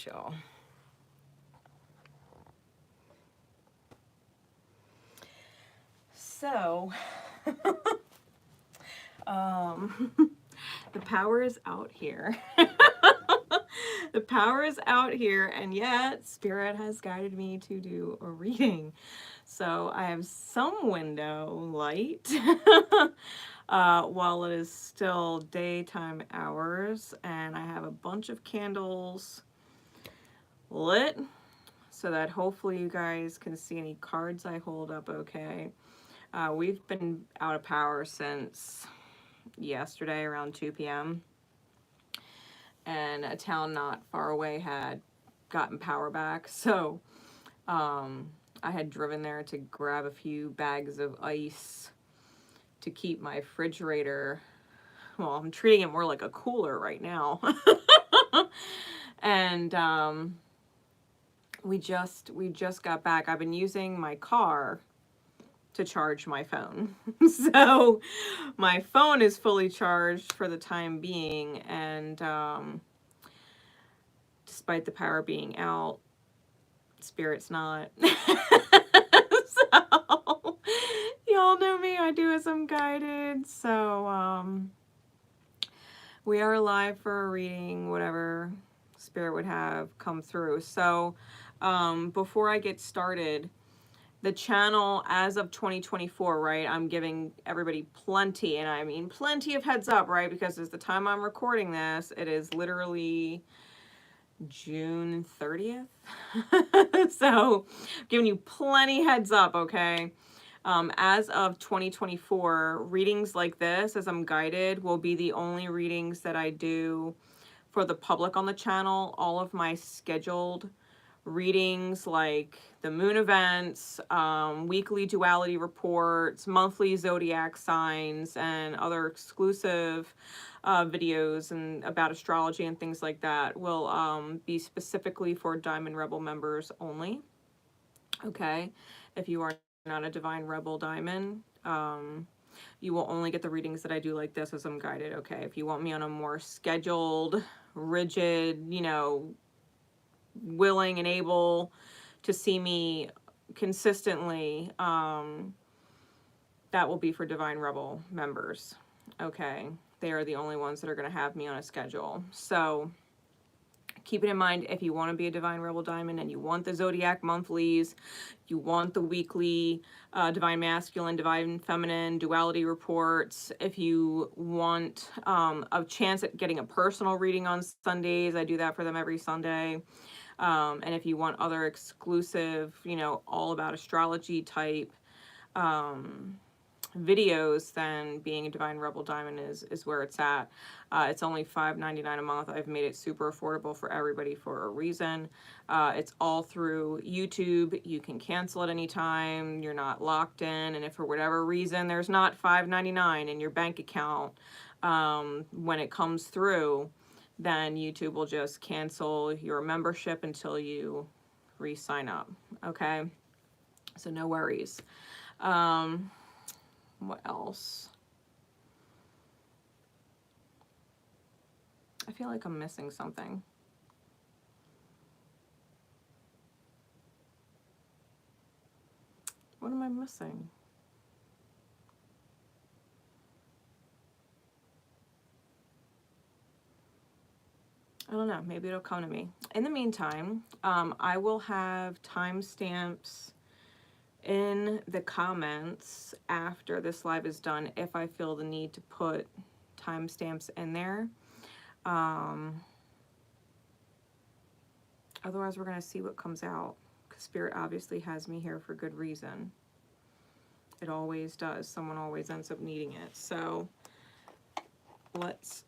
y'all. So, the power is out here. The power is out here, and yet Spirit has guided me to do a reading. So I have some window light while it is still daytime hours, and I have a bunch of candles lit so that hopefully you guys can see any cards I hold up okay. We've been out of power since yesterday around 2 p.m. and a town not far away had gotten power back. So I had driven there to grab a few bags of ice to keep my refrigerator. Well, I'm treating it more like a cooler right now. And we just got back. I've been using my car to charge my phone. So my phone is fully charged for the time being, and despite the power being out, Spirit's not. So y'all know me, I do as I'm guided. So we are live for a reading, whatever Spirit would have come through. So before I get started, the channel as of 2024, right, I'm giving everybody plenty, and I mean plenty of heads up, right, because as the time I'm recording this, it is literally June 30th. So giving you plenty heads up, okay? As of 2024, readings like this, as I'm guided, will be the only readings that I do for the public on the channel. All of my scheduled readings like the moon events, weekly duality reports, monthly zodiac signs, and other exclusive videos and about astrology and things like that will be specifically for Diamond Rebel members only. Okay, if you are not a Divine Rebel Diamond, you will only get the readings that I do like this as I'm guided. Okay, if you want me on a more scheduled, rigid, you know, willing and able to see me consistently, that will be for Divine Rebel members. Okay, they are the only ones that are going to have me on a schedule. So keep it in mind, if you want to be a Divine Rebel Diamond and you want the Zodiac monthlies, you want the weekly Divine Masculine, Divine Feminine, duality reports, if you want a chance at getting a personal reading on Sundays, I do that for them every Sunday. And if you want other exclusive, you know, all about astrology type videos, then being a Divine Rebel Diamond is where it's at. It's only $5.99 a month. I've made it super affordable for everybody for a reason. It's all through YouTube. You can cancel at any time. You're not locked in. And if for whatever reason there's not $5.99 in your bank account when it comes through, then YouTube will just cancel your membership until you re-sign up. Okay, so no worries. What else? I feel like I'm missing something. What am I missing? I don't know. Maybe it'll come to me. In the meantime, I will have timestamps in the comments after this live is done if I feel the need to put timestamps in there. Otherwise, we're going to see what comes out, because Spirit obviously has me here for good reason. It always does. Someone always ends up needing it. So let's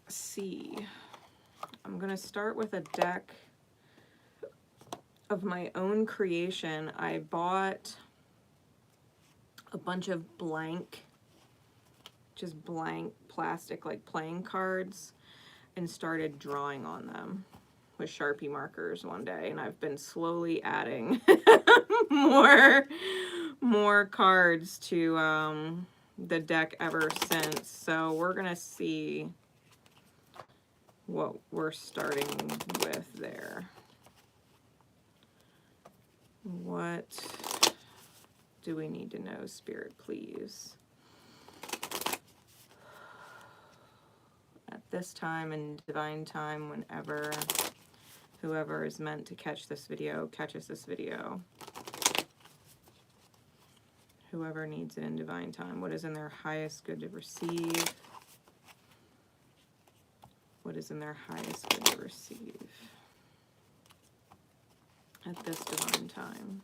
see. I'm going to start with a deck of my own creation. I bought a bunch of just blank plastic like playing cards and started drawing on them with Sharpie markers one day, and I've been slowly adding more cards to the deck ever since. So we're gonna see what we're starting with there. What do we need to know, Spirit, please? At this time and divine time, whenever whoever is meant to catch this video catches this video. Whoever needs it in divine time. What is in their highest good to receive? What is in their highest good to receive at this divine time?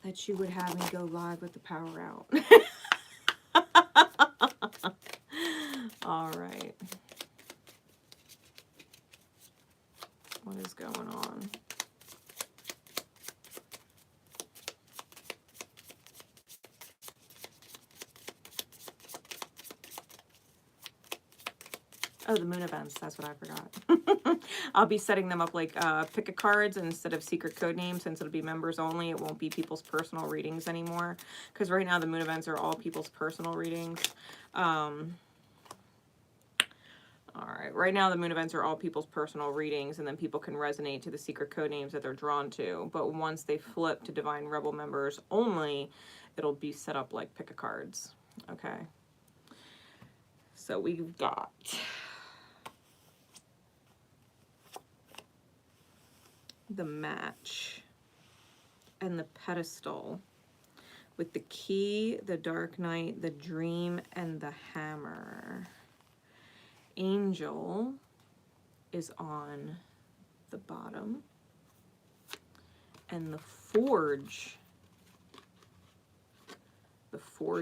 That you would have me go live with the power out. All right. What is going on? Oh, the moon events. That's what I forgot. I'll be setting them up like pick-a cards instead of secret code names, since it'll be members only. It won't be people's personal readings anymore. Because right now the moon events are all people's personal readings. All right. Right now the moon events are all people's personal readings, and then people can resonate to the secret code names that they're drawn to. But once they flip to Divine Rebel members only, it'll be set up like pick-a cards. Okay. So we've got... the match and the pedestal with the key, the dark knight, the dream, and the hammer. Angel is on the bottom, and the forge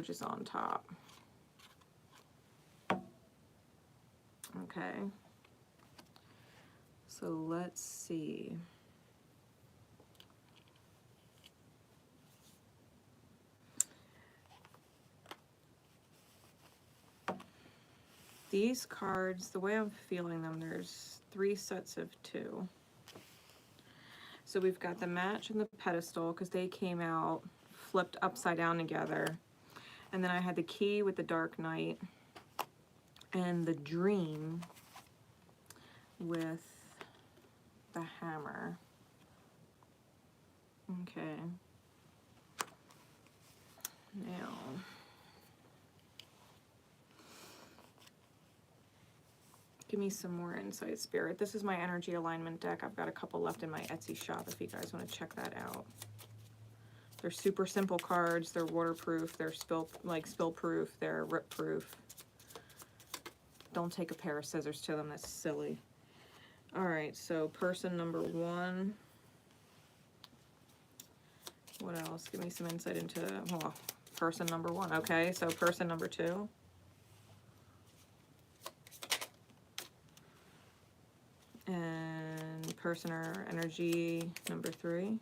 is on top. Okay, so let's see. These cards, the way I'm feeling them, there's 3 sets of 2. So we've got the match and the pedestal, because they came out flipped upside down together. And then I had the key with the dark knight and the dream with the hammer. Okay. Now... give me some more insight, Spirit. This is my energy alignment deck. I've got a couple left in my Etsy shop if you guys want to check that out. They're super simple cards. They're waterproof. They're spill proof. They're rip proof. Don't take a pair of scissors to them. That's silly. All right, so person number 1. What else? Give me some insight into, well, person number 1. Okay, so person number 2. And person or energy number 3.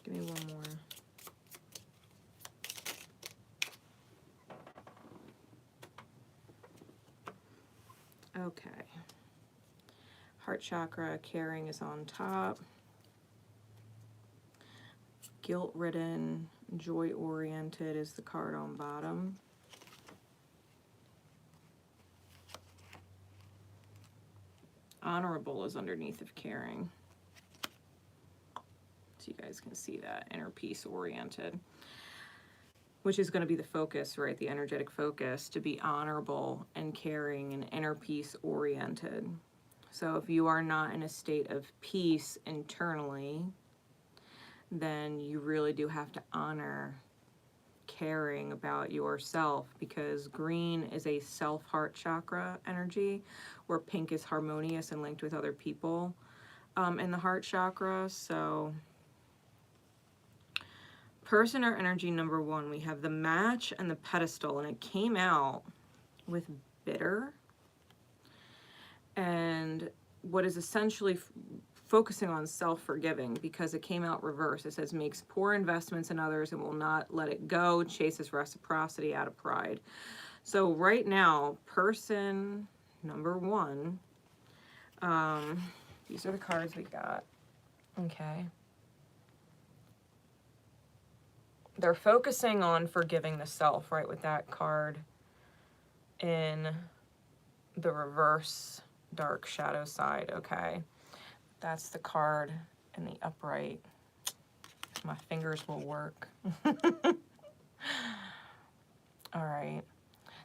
Give me one more. Okay. Heart chakra, caring is on top. Guilt-ridden, joy-oriented is the card on bottom. Honorable is underneath of caring. So you guys can see that. Inner peace-oriented. Which is going to be the focus, right? The energetic focus, to be honorable and caring and inner peace-oriented. So if you are not in a state of peace internally, then you really do have to honor caring about yourself, because green is a self-heart chakra energy, where pink is harmonious and linked with other people in the heart chakra. So person or energy number 1, we have the match and the pedestal, and it came out with bitter, and what is essentially focusing on self-forgiving, because it came out reverse. It says makes poor investments in others and will not let it go, chases reciprocity out of pride. So right now, person number 1, these are the cards we got. Okay. they're focusing on forgiving the self, right, with that card in the reverse dark shadow side. Okay, that's the card in the upright. My fingers will work. All right,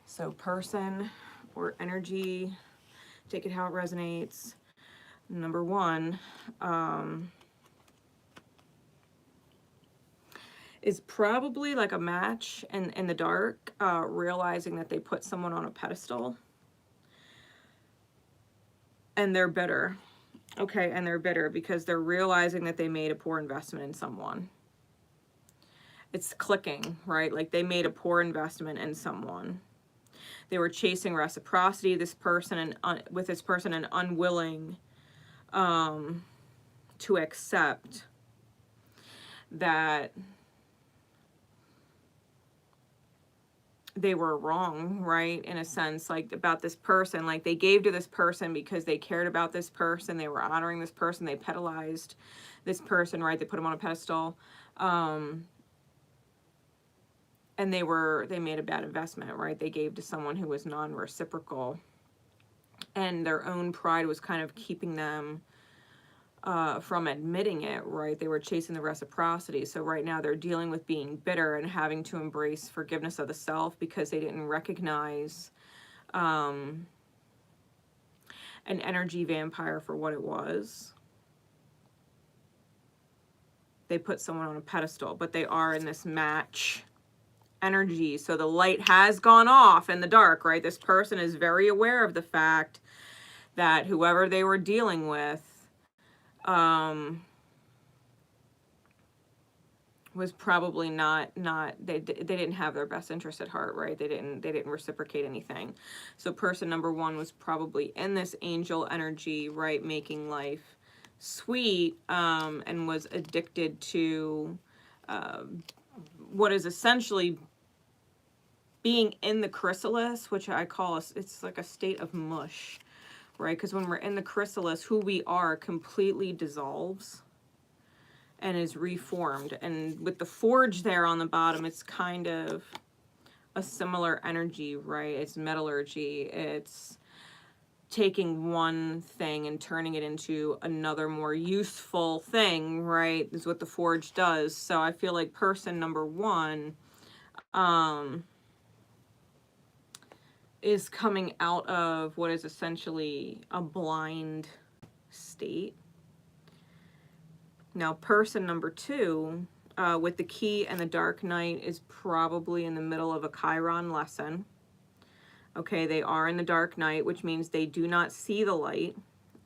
so person or energy, take it how it resonates. Number one is probably like a match in the dark, realizing that they put someone on a pedestal and they're bitter. Okay, and they're bitter because they're realizing that they made a poor investment in someone. It's clicking, right? Like they made a poor investment in someone. They were chasing reciprocity, this person, and with this person, and unwilling to accept that they were wrong, right? In a sense, like about this person, like they gave to this person because they cared about this person. They were honoring this person. They pedalized this person, right? They put him on a pedestal. And they made a bad investment, right? They gave to someone who was non-reciprocal, and their own pride was kind of keeping them from admitting it, right? They were chasing the reciprocity. So right now they're dealing with being bitter and having to embrace forgiveness of the self because they didn't recognize an energy vampire for what it was. They put someone on a pedestal, but they are in this match energy. So the light has gone off in the dark, right? This person is very aware of the fact that whoever they were dealing with was probably not they didn't have their best interest at heart, right? They didn't reciprocate anything. So person number one was probably in this angel energy, right, making life sweet, and was addicted to what is essentially being in the chrysalis, which I call it's like a state of mush, right? Because when we're in the chrysalis, who we are completely dissolves and is reformed. And with the forge there on the bottom, it's kind of a similar energy, right? It's metallurgy. It's taking one thing and turning it into another more useful thing, right? Is what the forge does. So I feel like person number one is coming out of what is essentially a blind state. Now, person number two, with the key and the dark knight, is probably in the middle of a Chiron lesson. Okay, they are in the dark night, which means they do not see the light.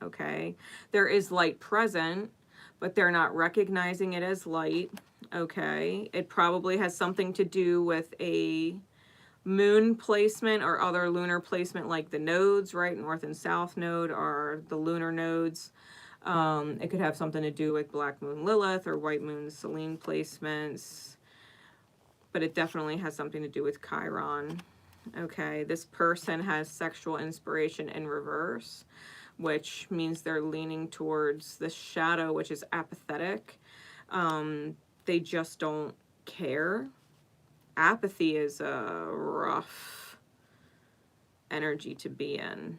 Okay, there is light present, but they're not recognizing it as light. Okay, it probably has something to do with a moon placement or other lunar placement, like the nodes, right? North and south node are the lunar nodes. It could have something to do with Black Moon Lilith or White Moon Selene placements, but it definitely has something to do with Chiron. Okay, this person has sexual inspiration in reverse, which means they're leaning towards the shadow, which is apathetic. They just don't care. Apathy is a rough energy to be in.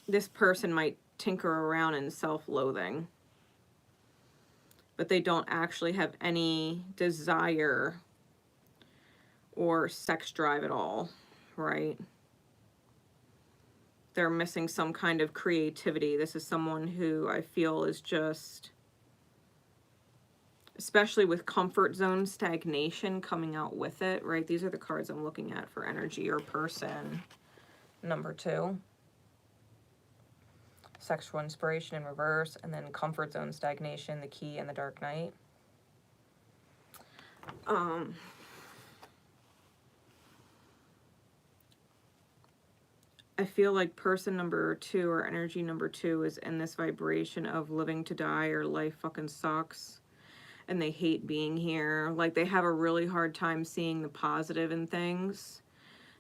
This person might tinker around in self-loathing, but they don't actually have any desire or sex drive at all, right? They're missing some kind of creativity. This is someone who I feel is just, especially with comfort zone stagnation coming out with it, right? These are the cards I'm looking at for energy or person number two. Sexual inspiration in reverse, and then comfort zone stagnation, the key, and the dark knight. I feel like person number two or energy number two is in this vibration of living to die or life fucking sucks. And they hate being here. Like they have a really hard time seeing the positive in things,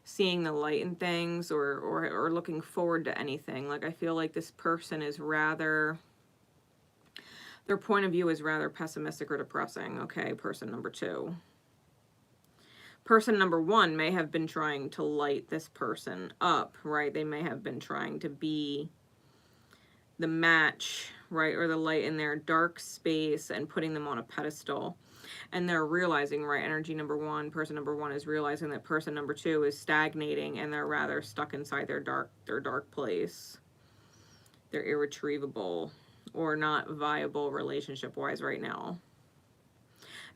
seeing the light in things, or looking forward to anything. Like I feel like this person is rather Their point of view is rather pessimistic or depressing, okay, person number 2. Person number 1 may have been trying to light this person up, right? They may have been trying to be the match, right, or the light in their dark space and putting them on a pedestal. And they're realizing, right, energy number 1, person number 1 is realizing that person number 2 is stagnating and they're rather stuck inside their dark place. They're irretrievable or not viable relationship-wise right now.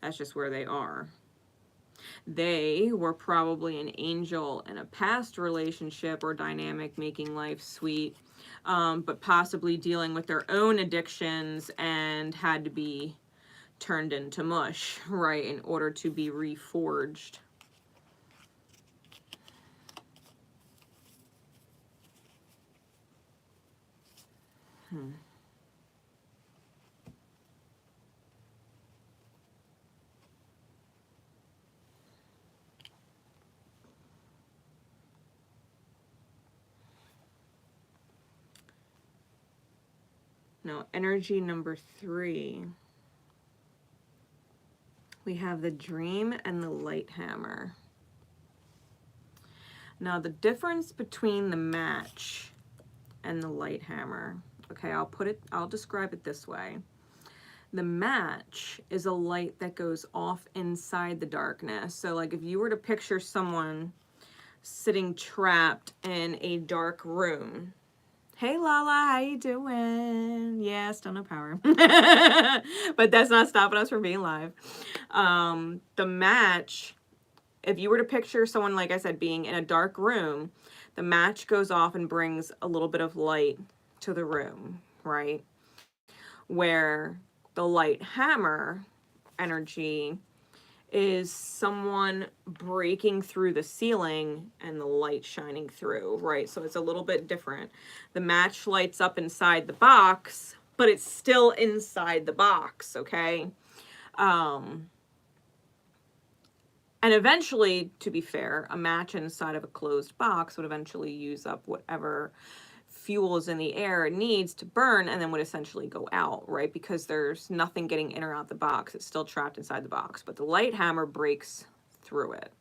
That's just where they are. They were probably an angel in a past relationship or dynamic, making life sweet, but possibly dealing with their own addictions and had to be turned into mush, right, in order to be reforged. Now, energy number 3. We have the Dream and the Light Hammer. Now, the difference between the Match and the Light Hammer, okay, I'll describe it this way. The Match is a light that goes off inside the darkness. So, like, if you were to picture someone sitting trapped in a dark room. Hey, Lala, how you doing? Yeah, still no power. But that's not stopping us from being live. The Match, if you were to picture someone, like I said, being in a dark room, the match goes off and brings a little bit of light to the room, right? Where the light hammer energy is someone breaking through the ceiling and the light shining through, right? So it's a little bit different. The match lights up inside the box, but it's still inside the box, okay? And eventually, to be fair, a match inside of a closed box would eventually use up whatever fuel is in the air it needs to burn and then would essentially go out, right? Because there's nothing getting in or out the box. It's still trapped inside the box. But the light hammer breaks through it.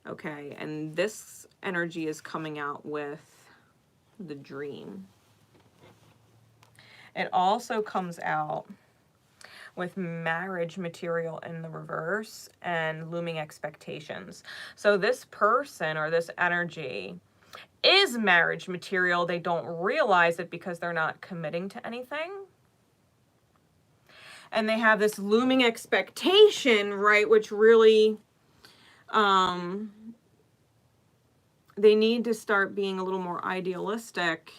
Okay, and this energy is coming out with the Dream. It also comes out with marriage material in the reverse and looming expectations. So this person or this energy is marriage material. They don't realize it because they're not committing to anything. And they have this looming expectation, right, which really, they need to start being a little more idealistic.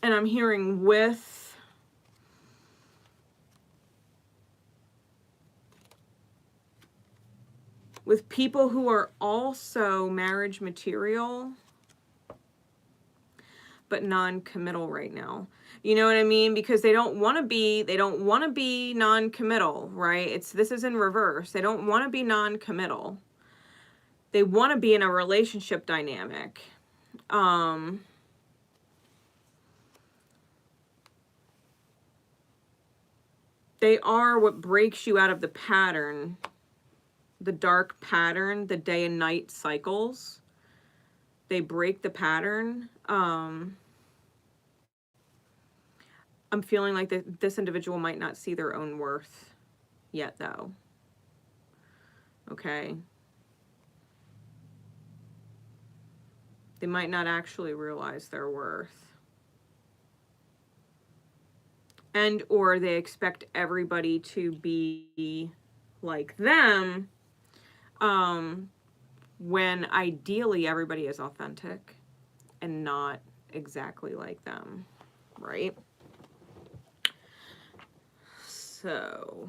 And I'm hearing with people who are also marriage material, but non-committal right now. You know what I mean? Because they don't want to be non-committal, right? This is in reverse. They don't want to be non-committal. They want to be in a relationship dynamic. They are what breaks you out of the pattern, the dark pattern, the day and night cycles. They break the pattern. I'm feeling like this individual might not see their own worth yet, though. Okay. They might not actually realize their worth. And or they expect everybody to be like them, when ideally everybody is authentic and not exactly like them, right? So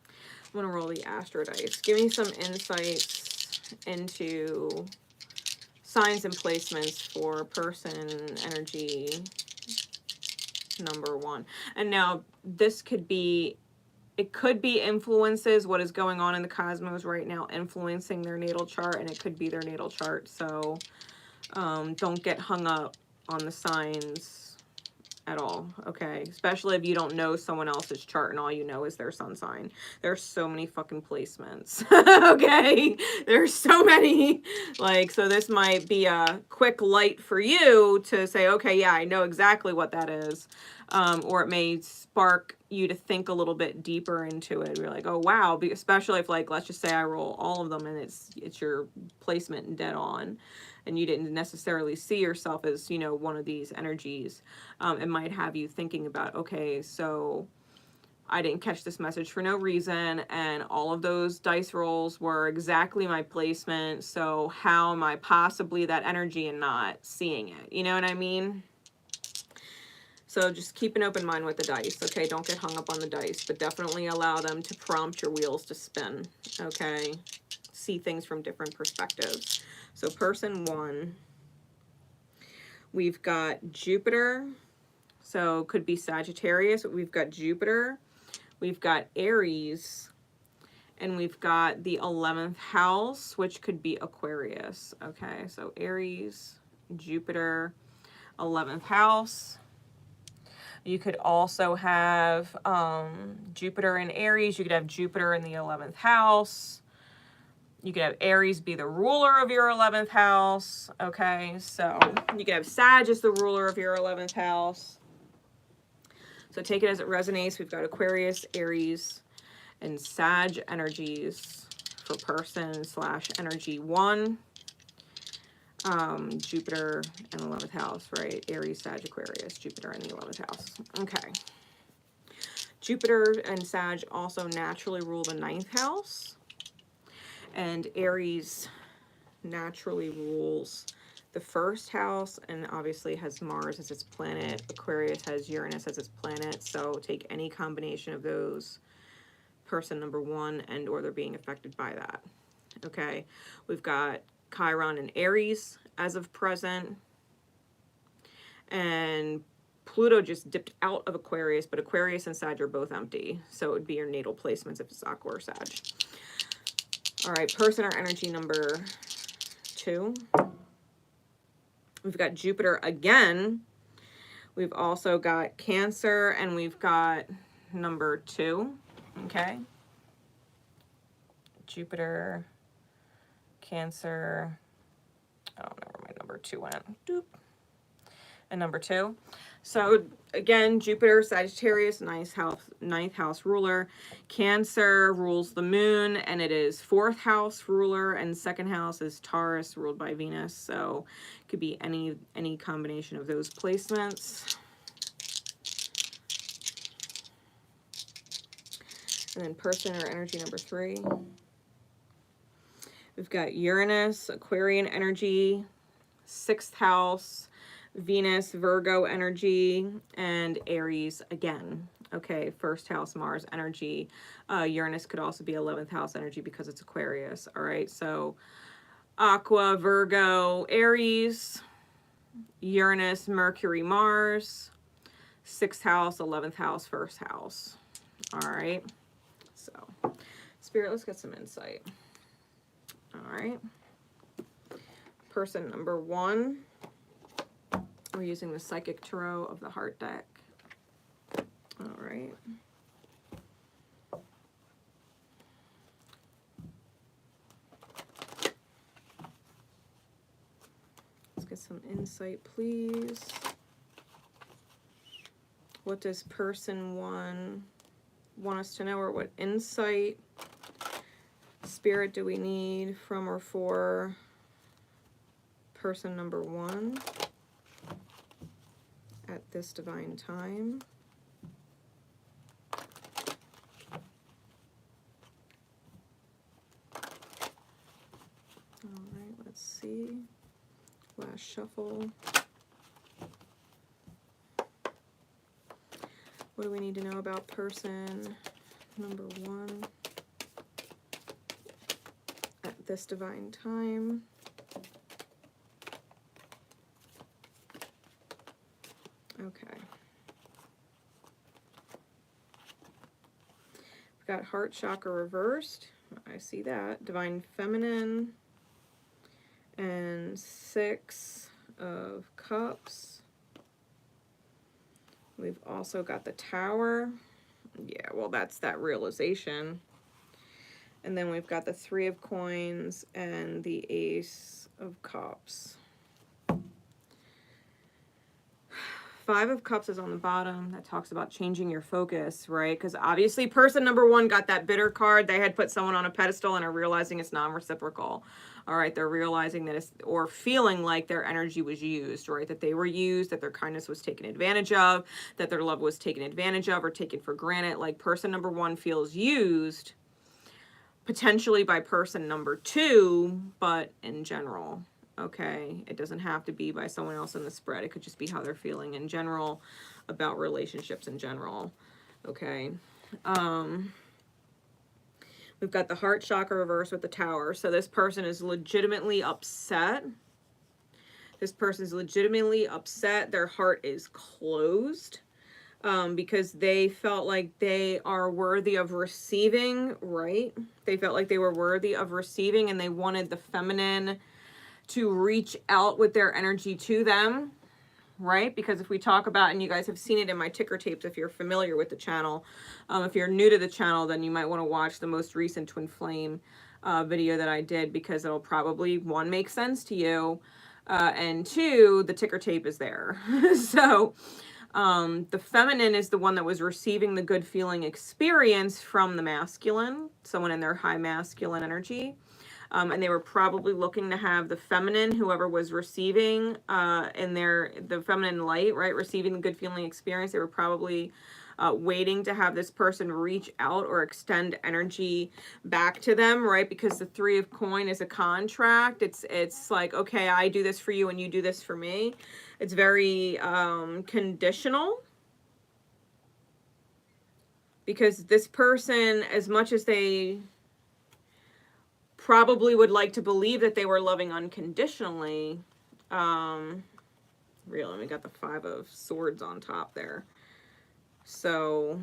I'm going to roll the Astro dice. Give me some insights into signs and placements for person energy number 1. And now this could be, it could be influences, what is going on in the cosmos right now, influencing their natal chart, and it could be their natal chart. So don't get hung up on the signs at all, okay? Especially if you don't know someone else's chart and all you know is their sun sign. There's so many fucking placements, okay? There's so many. Like, so this might be a quick light for you to say, okay, yeah, I know exactly what that is. Or it may spark you to think a little bit deeper into it. You're like, oh, wow. Especially if, like, let's just say I roll all of them and it's your placement dead on, and you didn't necessarily see yourself as, you know, one of these energies. It might have you thinking about, okay, so I didn't catch this message for no reason, and all of those dice rolls were exactly my placement, so how am I possibly that energy and not seeing it? You know what I mean? So just keep an open mind with the dice, okay? Don't get hung up on the dice, but definitely allow them to prompt your wheels to spin, okay? See things from different perspectives. So person 1, we've got Jupiter. So could be Sagittarius, but we've got Jupiter, we've got Aries, and we've got the 11th house, which could be Aquarius. Okay, so Aries, Jupiter, 11th house. You could also have Jupiter in Aries. You could have Jupiter in the 11th house. You could have Aries be the ruler of your 11th house. Okay, so you could have Sag as the ruler of your 11th house. So take it as it resonates. We've got Aquarius, Aries, and Sag energies for person / energy 1. Jupiter and 11th house, right? Aries, Sag, Aquarius, Jupiter in the 11th house. Okay. Jupiter and Sag also naturally rule the 9th house. And Aries naturally rules the 1st house, and obviously has Mars as its planet. Aquarius has Uranus as its planet. So take any combination of those, person number 1, and or they're being affected by that. Okay, we've got Chiron and Aries as of present, and Pluto just dipped out of Aquarius, but Aquarius and Sag are both empty, so it would be your natal placements if it's Aqua or Sag. All right, person or energy number 2. We've got Jupiter again. We've also got Cancer, and we've got number 2. Okay. Jupiter, Cancer. I don't know where my number 2 went. Doop. And number 2. So again, Jupiter, Sagittarius, 9th house ruler. Cancer rules the moon, and it is 4th house ruler, and 2nd house is Taurus, ruled by Venus. So it could be any combination of those placements. And then person or energy number 3. We've got Uranus, Aquarian energy, 6th house, Venus, Virgo energy, and Aries again. Okay, 1st house, Mars energy. Uranus could also be 11th house energy because it's Aquarius. All right, so Aqua, Virgo, Aries, Uranus, Mercury, Mars, 6th house, 11th house, 1st house. All right, so Spirit, let's get some insight. All right, person number 1. We're using the Psychic Tarot of the Heart deck. All right. Let's get some insight, please. What does person 1 want us to know, or what insight, Spirit, do we need from or for person number 1? At this divine time? All right, let's see. Last shuffle. What do we need to know about person number 1 at this divine time? Okay. We've got heart chakra reversed. I see that. Divine feminine. And 6 of cups. We've also got the Tower. Yeah, well, that's that realization. And then we've got the Three of Coins and the Ace of Cups. Five of Cups is on the bottom. That talks about changing your focus, right? Because obviously person number one got that bitter card. They had put someone on a pedestal and are realizing it's non-reciprocal. All right, they're realizing that it's, or feeling like their energy was used, right? That they were used, that their kindness was taken advantage of, that their love was taken advantage of or taken for granted. Like person number one feels used, potentially by person number two, but in general. Okay, it doesn't have to be by someone else in the spread. It could just be how they're feeling in general about relationships in general. Okay. We've got the heart chakra reverse with the Tower. So this person is legitimately upset. This person is legitimately upset. Their heart is closed because they felt like they are worthy of receiving, right? They felt like they were worthy of receiving and they wanted the feminine to reach out with their energy to them, right? Because if we talk about, and you guys have seen it in my ticker tapes if you're familiar with the channel, if you're new to the channel, then you might want to watch the most recent Twin Flame video that I did, because it'll probably, one, make sense to you, and two, the ticker tape is there. So the feminine is the one that was receiving the good feeling experience from the masculine, someone in their high masculine energy. And they were probably looking to have the feminine, whoever was receiving in the feminine light, right, receiving the good feeling experience. They were probably waiting to have this person reach out or extend energy back to them, right? Because the Three of Coin is a contract. It's like, okay, I do this for you and you do this for me. It's very conditional. Because this person, as much as they probably would like to believe that they were loving unconditionally, really, we got the Five of Swords on top there. So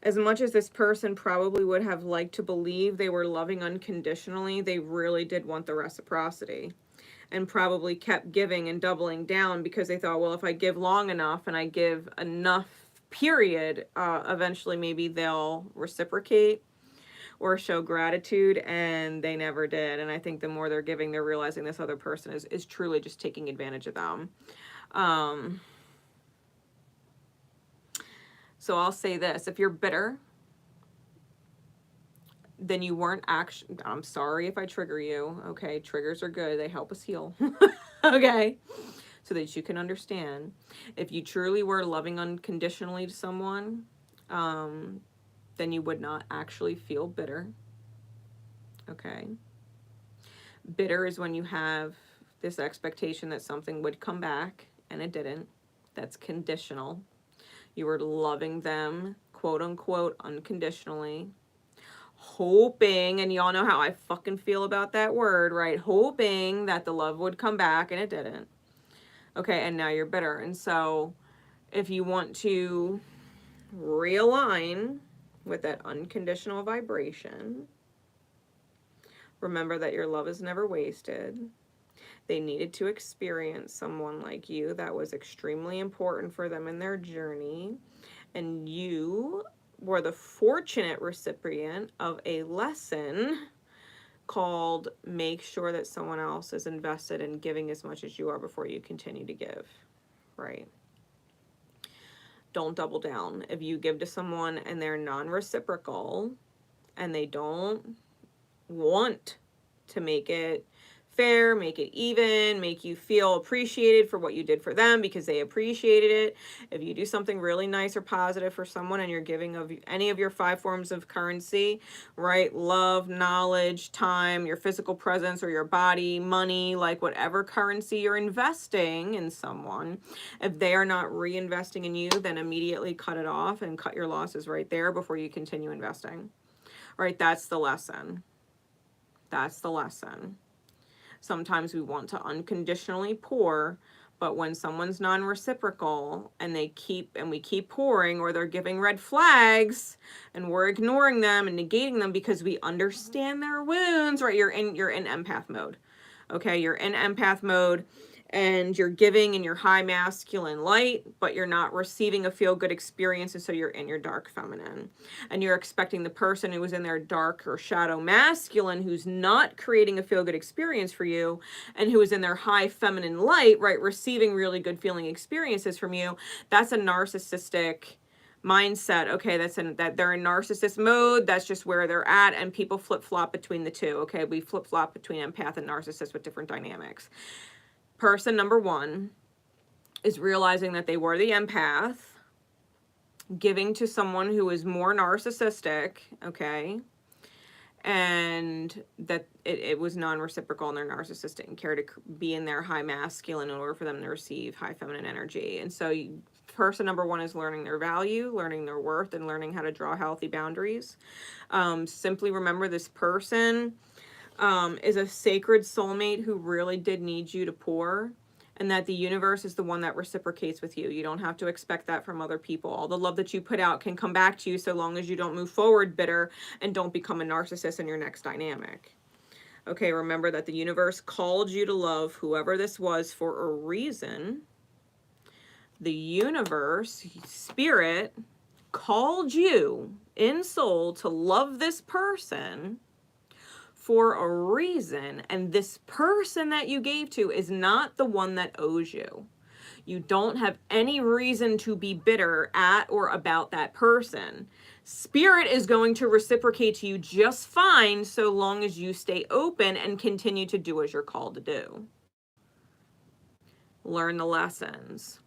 as much as this person probably would have liked to believe they were loving unconditionally, they really did want the reciprocity, and probably kept giving and doubling down because they thought, well, if I give long enough and I give enough, period, eventually maybe they'll reciprocate or show gratitude, and they never did. And I think the more they're giving, they're realizing this other person is truly just taking advantage of them. So I'll say this, if you're bitter, then you weren't actually, I'm sorry if I trigger you, okay? Triggers are good, they help us heal, okay? So that you can understand. If you truly were loving unconditionally to someone, then you would not actually feel bitter, okay? Bitter is when you have this expectation that something would come back and it didn't. That's conditional. You were loving them, quote unquote, unconditionally, hoping, and y'all know how I fucking feel about that word, right? Hoping that the love would come back and it didn't. Okay, and now you're bitter. And so if you want to realign with that unconditional vibration, remember that your love is never wasted. They needed to experience someone like you that was extremely important for them in their journey, and you were the fortunate recipient of a lesson called make sure that someone else is invested in giving as much as you are before you continue to give, right? Don't double down. If you give to someone and they're non-reciprocal and they don't want to make it fair, make it even, make you feel appreciated for what you did for them because they appreciated it. If you do something really nice or positive for someone and you're giving of any of your 5 forms of currency, right? Love, knowledge, time, your physical presence or your body, money, like whatever currency you're investing in someone, if they are not reinvesting in you, then immediately cut it off and cut your losses right there before you continue investing. All right, that's the lesson. That's the lesson. Sometimes we want to unconditionally pour, but when someone's non-reciprocal and we keep pouring, or they're giving red flags and we're ignoring them and negating them because we understand their wounds, right? You're in empath mode. Okay, you're in empath mode and you're giving in your high masculine light, but you're not receiving a feel-good experience, and so you're in your dark feminine. And you're expecting the person who is in their dark or shadow masculine, who's not creating a feel-good experience for you, and who is in their high feminine light, right, receiving really good feeling experiences from you. That's a narcissistic mindset. Okay, that they're in narcissist mode. That's just where they're at, and people flip-flop between the two. Okay, we flip-flop between empath and narcissist with different dynamics. Person number one is realizing that they were the empath, giving to someone who is more narcissistic, okay, and that it was non-reciprocal, and they're narcissistic and care to be in their high masculine in order for them to receive high feminine energy. And so person number one is learning their value, learning their worth, and learning how to draw healthy boundaries. Simply remember, this person is a sacred soulmate who really did need you to pour, and that the universe is the one that reciprocates with you. You don't have to expect that from other people. All the love that you put out can come back to you, so long as you don't move forward bitter and don't become a narcissist in your next dynamic. Okay, remember that the universe called you to love whoever this was for a reason. The universe, spirit, called you in soul to love this person for a reason, and this person that you gave to is not the one that owes you. You don't have any reason to be bitter at or about that person. Spirit is going to reciprocate to you just fine, so long as you stay open and continue to do as you're called to do. Learn the lessons.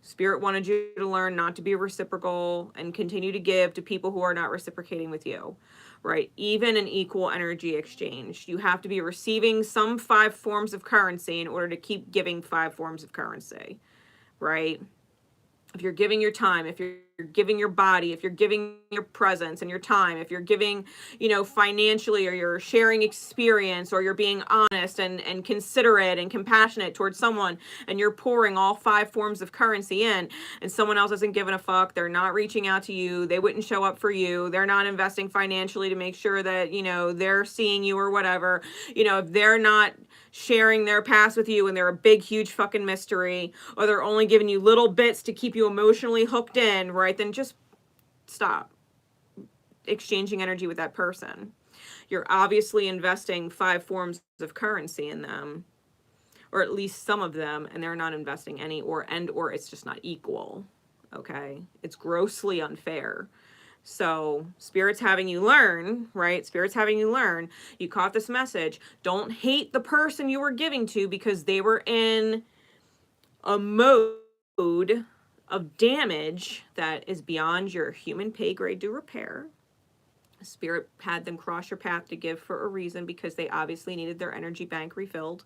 Spirit wanted you to learn not to be reciprocal and continue to give to people who are not reciprocating with you, right? Even an equal energy exchange. You have to be receiving some 5 forms of currency in order to keep giving 5 forms of currency, right? If you're giving your time, if you're giving your body, if you're giving your presence and your time, if you're giving, financially, or you're sharing experience, or you're being honest and considerate and compassionate towards someone, and you're pouring all 5 forms of currency in, and someone else isn't giving a fuck, they're not reaching out to you, they wouldn't show up for you, they're not investing financially to make sure that, they're seeing you or whatever, if they're not sharing their past with you and they're a big, huge fucking mystery, or they're only giving you little bits to keep you emotionally hooked in, right? Then just stop exchanging energy with that person. You're obviously investing 5 forms of currency in them, or at least some of them, and they're not investing any, or it's just not equal. Okay? It's grossly unfair. So Spirit's having you learn, right? Spirit's having you learn. You caught this message. Don't hate the person you were giving to because they were in a mode of damage that is beyond your human pay grade to repair. Spirit had them cross your path to give for a reason, because they obviously needed their energy bank refilled.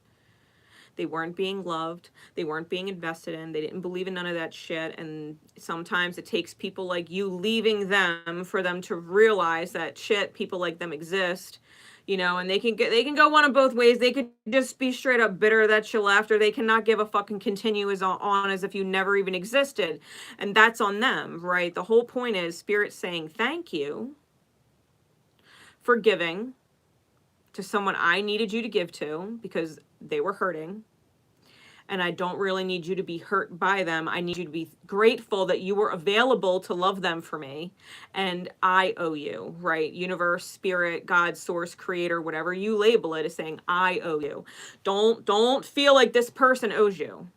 They weren't being loved. They weren't being invested in. They didn't believe in none of that shit. And sometimes it takes people like you leaving them for them to realize that shit, people like them exist, and they can go one of both ways. They could just be straight up bitter that you left, or they cannot give a fuck and continue on as if you never even existed. And that's on them, right? The whole point is Spirit saying thank you for giving to someone I needed you to give to, because they were hurting. And I don't really need you to be hurt by them. I need you to be grateful that you were available to love them for me. And I owe you, right? Universe, Spirit, God, Source, Creator, whatever you label it, is saying, I owe you. Don't feel like this person owes you.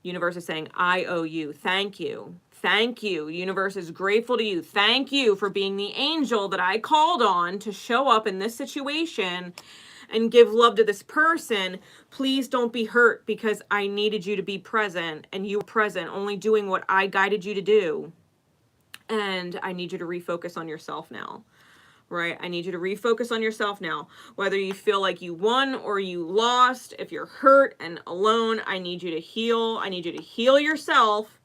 Universe is saying, I owe you. Thank you. Thank you. Universe is grateful to you. Thank you for being the angel that I called on to show up in this situation and give love to this person. Please don't be hurt, because I needed you to be present, and you were present, only doing what I guided you to do. And I need you to refocus on yourself now, right? I need you to refocus on yourself now. Whether you feel like you won or you lost, if you're hurt and alone, I need you to heal. I need you to heal yourself,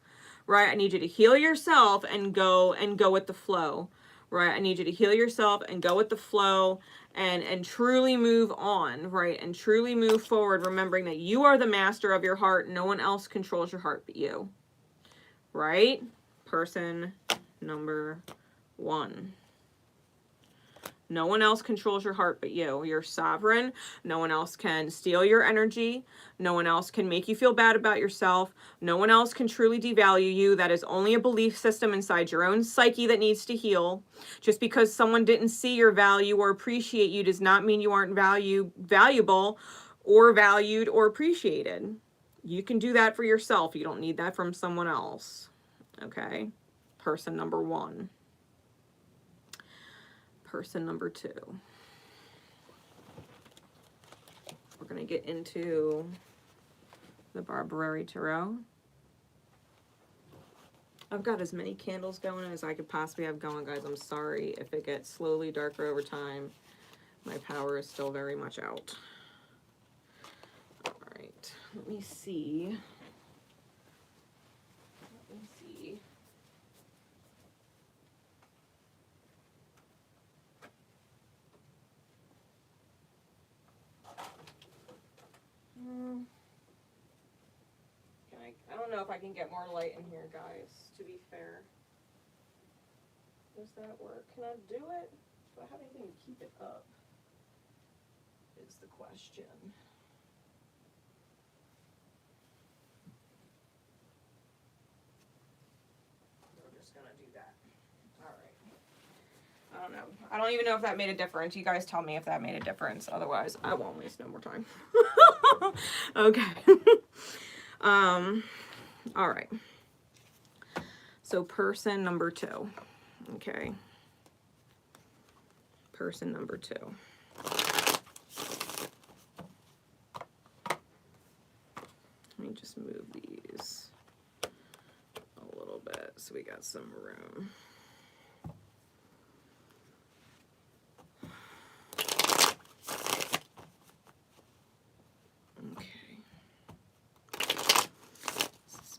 right? I need you to heal yourself and go with the flow, right? I need you to heal yourself and go with the flow, and truly move on, right? And truly move forward, remembering that you are the master of your heart. No one else controls your heart but you, right? Person number 1. No one else controls your heart but you. You're sovereign. No one else can steal your energy. No one else can make you feel bad about yourself. No one else can truly devalue you. That is only a belief system inside your own psyche that needs to heal. Just because someone didn't see your value or appreciate you does not mean you aren't valuable or valued or appreciated. You can do that for yourself. You don't need that from someone else. Okay? Person number 1. Person number 2. We're going to get into the Barberry Tarot. I've got as many candles going as I could possibly have going, guys. I'm sorry if it gets slowly darker over time. My power is still very much out. All right, let me see. I don't know if I can get more light in here, guys, to be fair. Does that work? Can I do it? Do I have anything to keep it up? Is the question. We're just gonna do that. All right. I don't know. I don't even know if that made a difference. You guys tell me if that made a difference. Otherwise, I won't waste no more time. Okay. All right. So person number 2. Okay. Person number 2. Let me just move these a little bit so we got some room.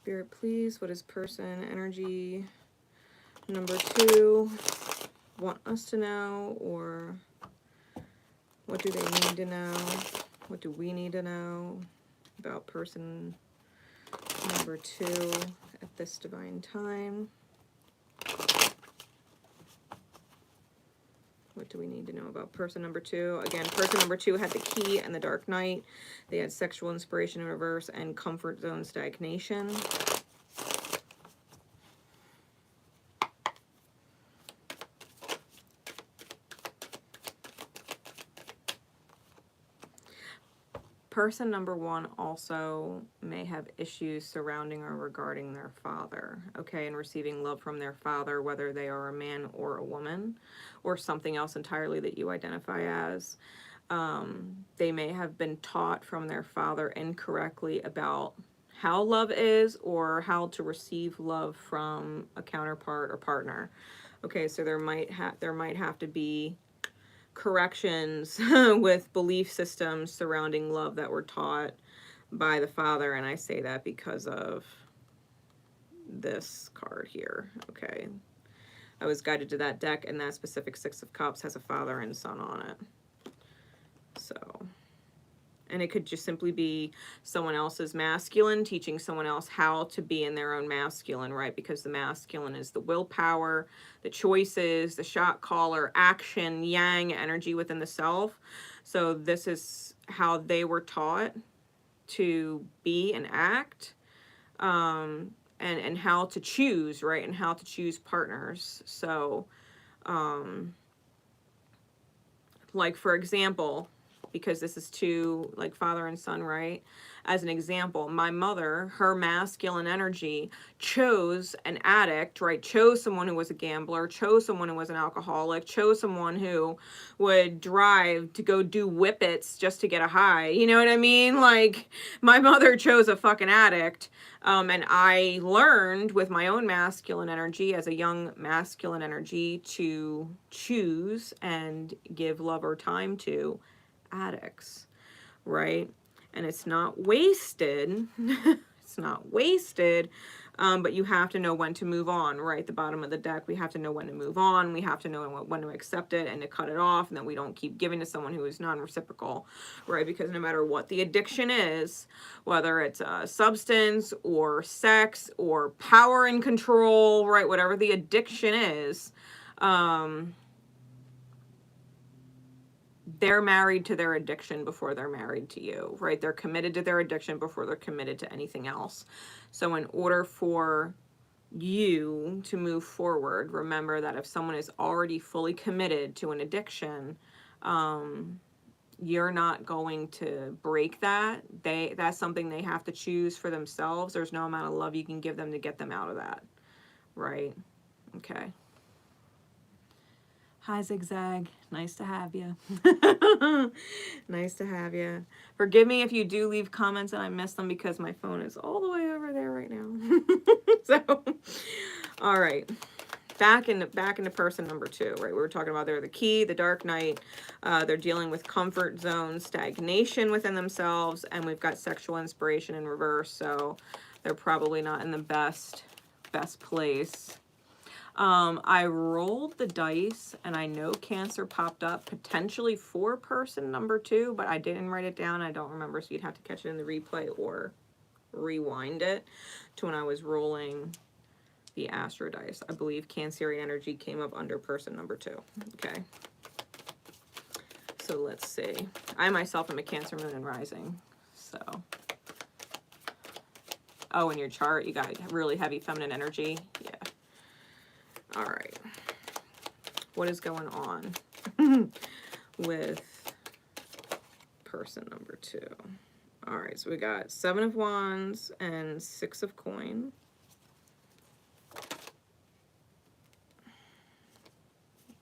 Spirit, please, what is person energy number 2 want us to know, or what do they need to know? What do we need to know about person number 2 at this divine time? What do we need to know about person number 2? Again, person number 2 had the Key and the Dark Knight. They had sexual inspiration in reverse and comfort zone stagnation. Person number 1 also may have issues surrounding or regarding their father, okay, and receiving love from their father, whether they are a man or a woman, or something else entirely that you identify as. They may have been taught from their father incorrectly about how love is, or how to receive love from a counterpart or partner. Okay, so there might have to be corrections with belief systems surrounding love that were taught by the father, and I say that because of this card here. Okay, I was guided to that deck, and that specific 6 of Cups has a father and son on it. So, and it could just simply be someone else's masculine teaching someone else how to be in their own masculine, right? Because the masculine is the willpower, the choices, the shot caller, action, yang energy within the self. So this is how they were taught to be and act, and how to choose, right? And how to choose partners. So, like, for example, because this is 2, like, father and son, right? As an example, my mother, her masculine energy chose an addict, right? Chose someone who was a gambler, chose someone who was an alcoholic, chose someone who would drive to go do whippets just to get a high. You know what I mean? Like, my mother chose a fucking addict. And I learned with my own masculine energy as a young masculine energy to choose and give love or time to addicts, right? And it's not wasted. It's not wasted, but you have to know when to move on, right? The bottom of the deck, we have to know when to move on. We have to know when to accept it and to cut it off, and that we don't keep giving to someone who is non-reciprocal, right? Because no matter what the addiction is, whether it's a substance or sex or power and control, right? Whatever the addiction is, they're married to their addiction before they're married to you, right? They're committed to their addiction before they're committed to anything else. So in order for you to move forward, remember that if someone is already fully committed to an addiction, you're not going to break that. That's something they have to choose for themselves. There's no amount of love you can give them to get them out of that, right? Okay. Hi, Zigzag. Nice to have you. Nice to have you. Forgive me if you do leave comments and I miss them because my phone is all the way over there right now. So, all right. Back into person number 2, right? We were talking about they're the key, the dark night. They're dealing with comfort zone, stagnation within themselves, and we've got sexual inspiration in reverse. So they're probably not in the best place. I rolled the dice and I know Cancer popped up potentially for person number 2, but I didn't write it down. I don't remember, so you'd have to catch it in the replay or rewind it to when I was rolling the Astro dice. I believe Cancerian energy came up under person number 2. Okay. So let's see. I myself am a Cancer moon and rising. So. Oh, in your chart, you got really heavy feminine energy. Yeah. All right. What is going on with person number 2? All right. So we got 7 of Wands and 6 of Coin.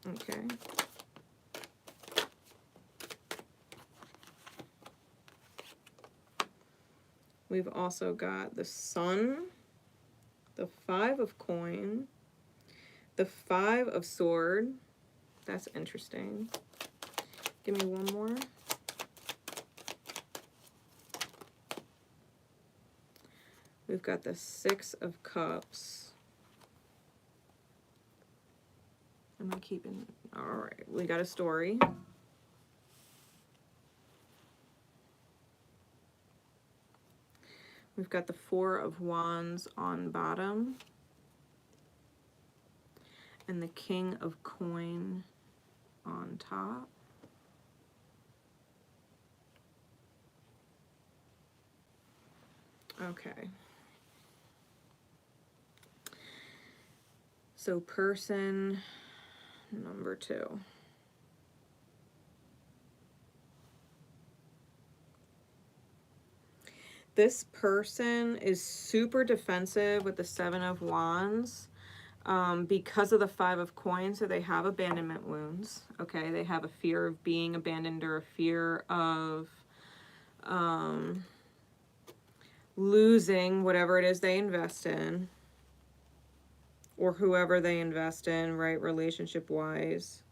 Okay. We've also got the Sun, the 5 of Coin, the 5 of Sword. That's interesting. Give me one more. We've got the 6 of Cups. Am I keeping? All right. We got a story. We've got the 4 of Wands on bottom. And the King of Coin on top. Okay. So person number 2. This person is super defensive with the 7 of Wands because of the 5 of Coins. So they have abandonment wounds. Okay, they have a fear of being abandoned or a fear of losing whatever it is they invest in or whoever they invest in, right, relationship-wise.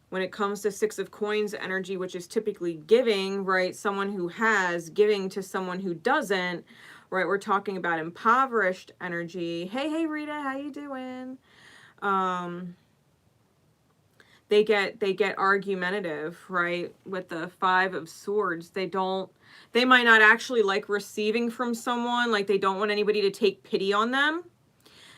When it comes to 6 of Coins energy, which is typically giving, right, someone who has giving to someone who doesn't, right, we're talking about impoverished energy. Hey Rita, how you doing? They get argumentative, right, with the 5 of Swords. They might not actually like receiving from someone, like they don't want anybody to take pity on them.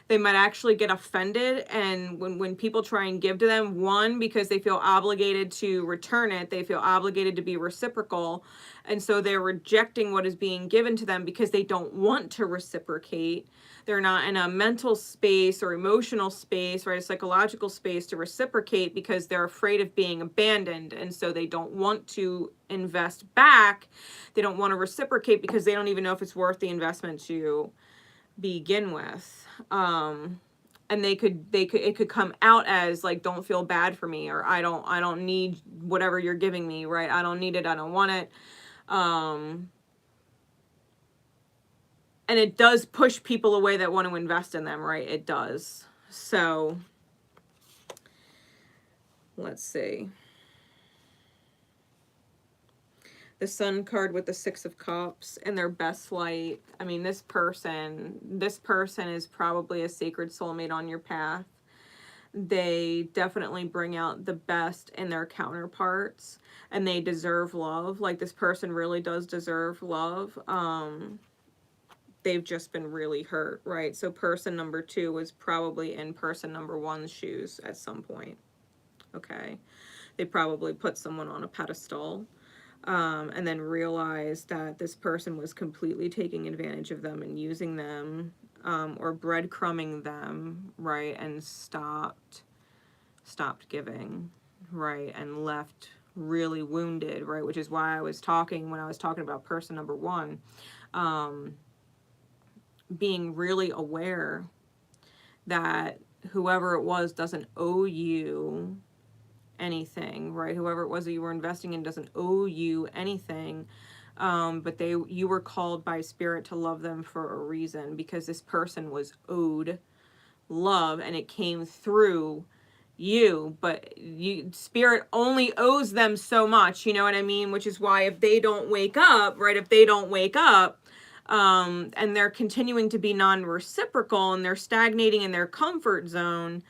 They might actually get offended, and when people try and give to them, one, because they feel obligated to return it, they feel obligated to be reciprocal, and so they're rejecting what is being given to them because they don't want to reciprocate. They're not in a mental space or emotional space, right, a psychological space to reciprocate because they're afraid of being abandoned, and so they don't want to invest back. They don't want to reciprocate because they don't even know if it's worth the investment to begin with. And it could come out as like, don't feel bad for me, or I don't need whatever you're giving me, right? I don't need it, I don't want it. And it does push people away that want to invest in them, right? It does. So let's see. The Sun card with the 6 of Cups in their best light. I mean, this person is probably a sacred soulmate on your path. They definitely bring out the best in their counterparts, and they deserve love. Like, this person really does deserve love. They've just been really hurt, right? So person number 2 was probably in person number 1's shoes at some point. okay? They probably put someone on a pedestal, and then realized that this person was completely taking advantage of them and using them, or breadcrumbing them, right? And stopped giving, right? And left really wounded, right? Which is why I was talking, when I was talking about person number one, being really aware that whoever it was doesn't owe you anything, right? Whoever it was that you were investing in doesn't owe you anything, but you were called by spirit to love them for a reason, because this person was owed love and it came through you, but spirit only owes them so much, you know what I mean? Which is why if they don't wake up, right, if they don't wake up, and they're continuing to be non-reciprocal and they're stagnating in their comfort zone,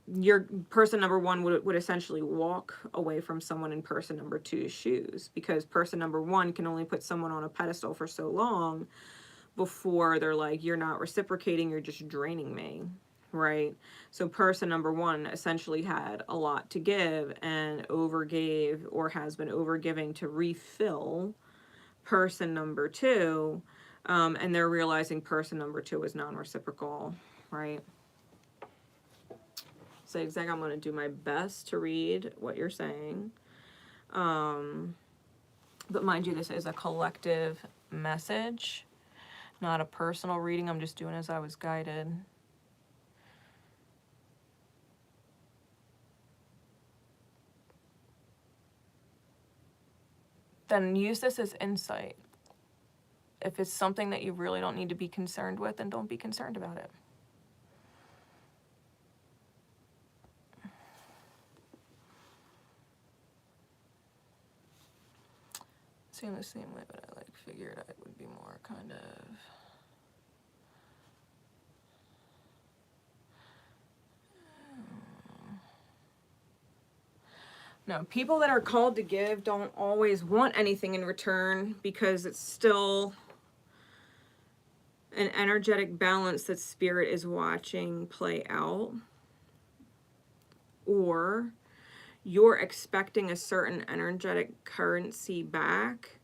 your person number one would essentially walk away from someone in person number two's shoes, because person number one can only put someone on a pedestal for so long before they're like, you're not reciprocating, you're just draining me, right? So person number one essentially had a lot to give and overgave, or has been overgiving to refill person number two, and they're realizing person number two is non-reciprocal, right? So exactly, I'm going to do my best to read what you're saying. But mind you, this is a collective message, not a personal reading. I'm just doing as I was guided. Then use this as insight. If it's something that you really don't need to be concerned with, then don't be concerned about it. Seemed the same way, but I figured I would be more kind of... No, people that are called to give don't always want anything in return, because it's still an energetic balance that spirit is watching play out. Or you're expecting a certain energetic currency back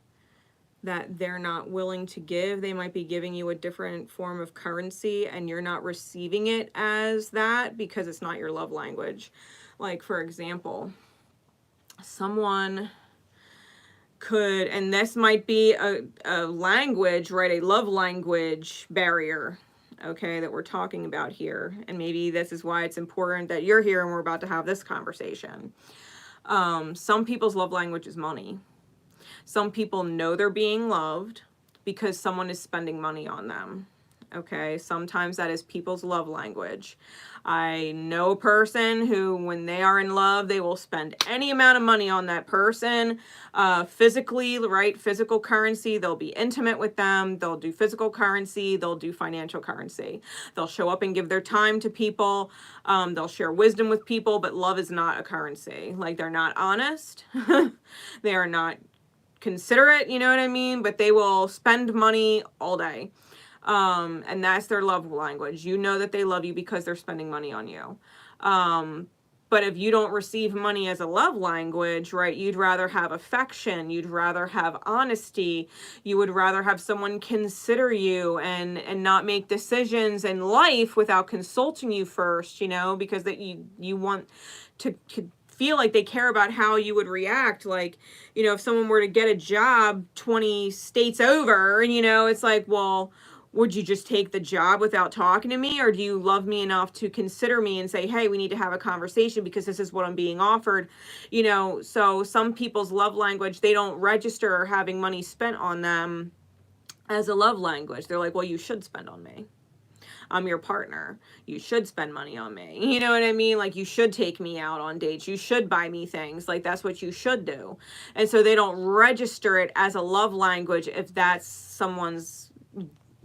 that they're not willing to give. They might be giving you a different form of currency and you're not receiving it as that because it's not your love language. Like, for example, someone could, and this might be a language, right, a love language barrier, okay, that we're talking about here. And maybe this is why it's important that you're here and we're about to have this conversation. Some people's love language is money. Some people know they're being loved because someone is spending money on them. Okay, sometimes that is people's love language. I know a person who, when they are in love, they will spend any amount of money on that person, physically, right? Physical currency. They'll be intimate with them. They'll do physical currency. They'll do financial currency. They'll show up and give their time to people. They'll share wisdom with people, but love is not a currency. Like, they're not honest. They are not considerate, you know what I mean? But they will spend money all day. And that's their love language. You know that they love you because they're spending money on you. But if you don't receive money as a love language, right, you'd rather have affection, you'd rather have honesty, you would rather have someone consider you and not make decisions in life without consulting you first, you know, because that you want to feel like they care about how you would react. Like, you know, if someone were to get a job 20 states over, and, you know, it's like, well, would you just take the job without talking to me? Or do you love me enough to consider me and say, hey, we need to have a conversation because this is what I'm being offered? You know, so some people's love language, they don't register having money spent on them as a love language. They're like, well, you should spend on me. I'm your partner. You should spend money on me. You know what I mean? Like, you should take me out on dates. You should buy me things. Like, that's what you should do. And so they don't register it as a love language if that's someone's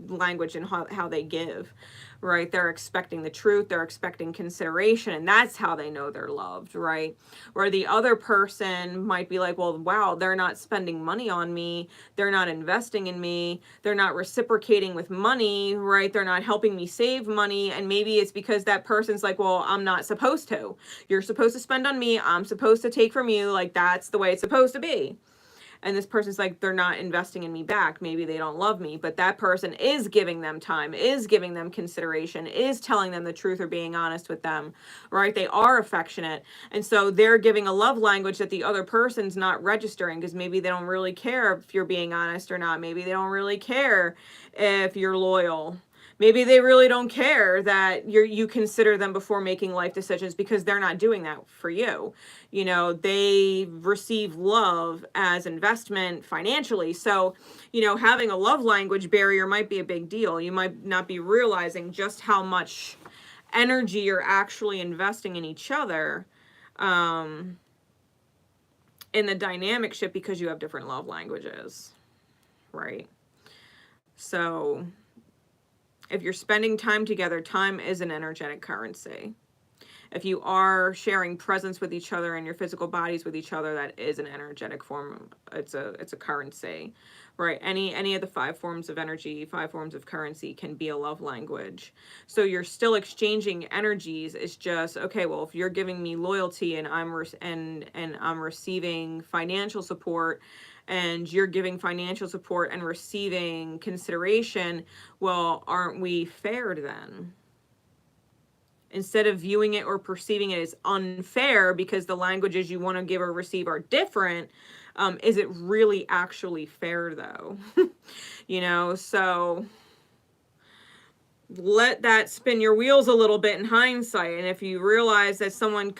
language and how they give, right? They're expecting the truth, they're expecting consideration, and that's how they know they're loved, right? Where the other person might be like, well, wow, they're not spending money on me, they're not investing in me, they're not reciprocating with money, right? They're not helping me save money. And maybe it's because that person's like, well, I'm not supposed to. You're supposed to spend on me, I'm supposed to take from you, like that's the way it's supposed to be. And this person's like, they're not investing in me back. Maybe they don't love me, but that person is giving them time, is giving them consideration, is telling them the truth or being honest with them, right? They are affectionate. And so they're giving a love language that the other person's not registering, because maybe they don't really care if you're being honest or not. Maybe they don't really care if you're loyal. Maybe they really don't care that you consider them before making life decisions, because they're not doing that for you. You know, they receive love as investment financially. So, you know, having a love language barrier might be a big deal. You might not be realizing just how much energy you're actually investing in each other in the dynamic ship, because you have different love languages, right? So if you're spending time together, time is an energetic currency. If you are sharing presence with each other and your physical bodies with each other, that is an energetic form. It's a currency, right? Any of the 5 forms of energy, 5 forms of currency can be a love language. So you're still exchanging energies. It's just, okay, well, if you're giving me loyalty and I'm receiving financial support, and you're giving financial support and receiving consideration, well, aren't we fair then? Instead of viewing it or perceiving it as unfair because the languages you want to give or receive are different, is it really actually fair though? You know, so let that spin your wheels a little bit in hindsight. And if you realize that someone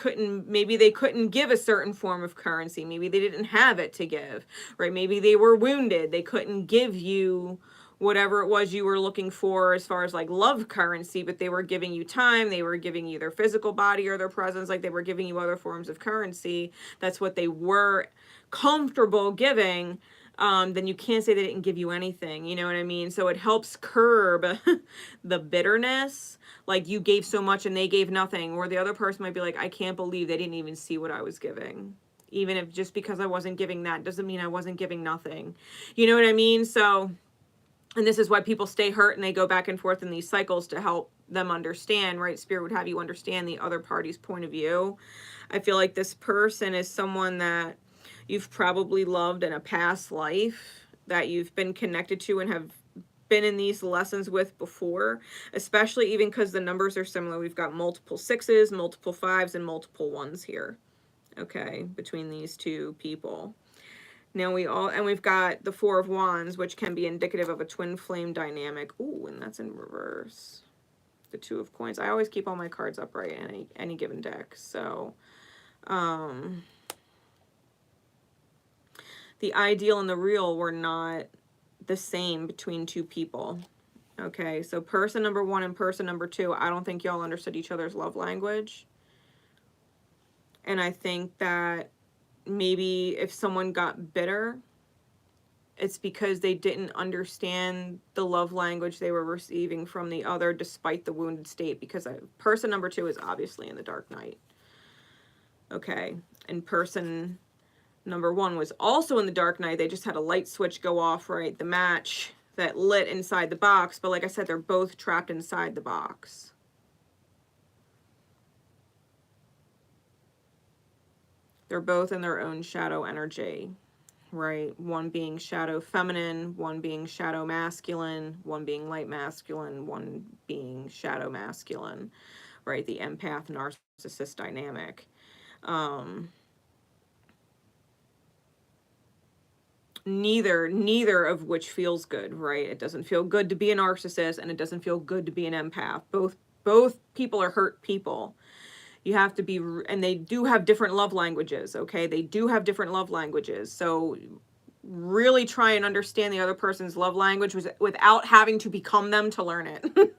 maybe they couldn't give a certain form of currency, maybe they didn't have it to give, right? Maybe they were wounded, they couldn't give you whatever it was you were looking for as far as like love currency, but they were giving you time, they were giving you their physical body or their presence, like they were giving you other forms of currency. That's what they were comfortable giving. Then you can't say they didn't give you anything. You know what I mean? So it helps curb the bitterness. Like you gave so much and they gave nothing. Or the other person might be like, I can't believe they didn't even see what I was giving. Even if just because I wasn't giving that doesn't mean I wasn't giving nothing. You know what I mean? So, and this is why people stay hurt and they go back and forth in these cycles to help them understand, right? Spirit would have you understand the other party's point of view. I feel like this person is someone that you've probably loved in a past life, that you've been connected to and have been in these lessons with before, especially even because the numbers are similar. We've got multiple 6s, multiple 5s, and multiple 1s here, okay, between these two people. Now we've got the 4 of Wands, which can be indicative of a twin flame dynamic. Ooh, and that's in reverse. The 2 of Coins. I always keep all my cards upright in any given deck. So, the ideal and the real were not the same between 2 people. Okay, so person number 1 and person number 2, I don't think y'all understood each other's love language. And I think that maybe if someone got bitter, it's because they didn't understand the love language they were receiving from the other despite the wounded state, because person number 2 is obviously in the dark night. Okay, and person number 1 was also in the dark night. They just had a light switch go off, right? The match that lit inside the box. But like I said, they're both trapped inside the box. They're both in their own shadow energy, right? One being shadow feminine, one being shadow masculine, one being light masculine, one being shadow masculine, right? The empath narcissist dynamic. Neither of which feels good, right? It doesn't feel good to be a narcissist, and it doesn't feel good to be an empath. Both people are hurt people. You have to be, and they do have different love languages, okay? They do have different love languages. So really try and understand the other person's love language without having to become them to learn it.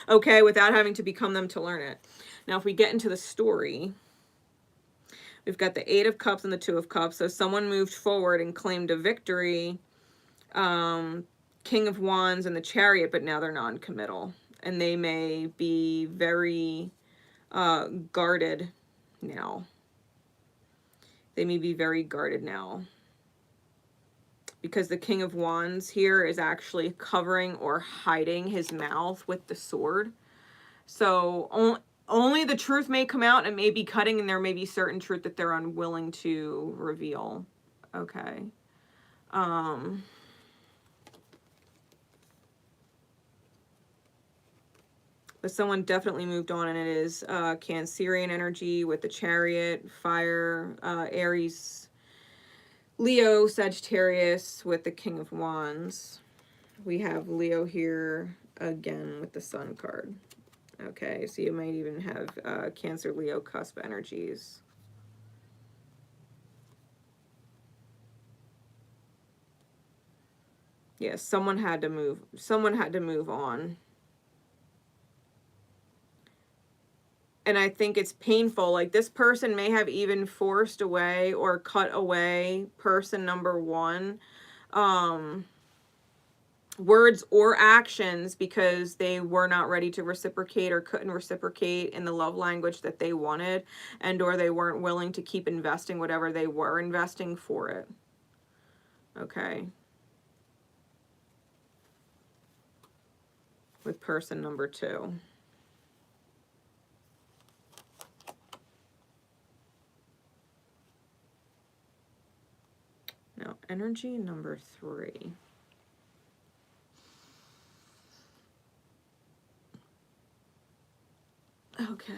Okay, without having to become them to learn it. Now, if we get into the story, we've got the 8 of Cups and the 2 of Cups. So someone moved forward and claimed a victory King of Wands and the Chariot, but now they're non-committal. And they may be very guarded now. They may be very guarded now. Because the King of Wands here is actually covering or hiding his mouth with the sword. So only the truth may come out, and may be cutting, and there may be certain truth that they're unwilling to reveal. Okay. But someone definitely moved on, and it is Cancerian energy with the Chariot, fire, Aries, Leo, Sagittarius with the King of Wands. We have Leo here again with the Sun card. Okay, so you might even have Cancer, Leo, cusp energies. Yes, someone had to move. Someone had to move on. And I think it's painful. Like, this person may have even forced away or cut away person number one. Words or actions because they were not ready to reciprocate or couldn't reciprocate in the love language that they wanted, and or they weren't willing to keep investing whatever they were investing for it. Okay. With person number two. Now, energy number three. Okay.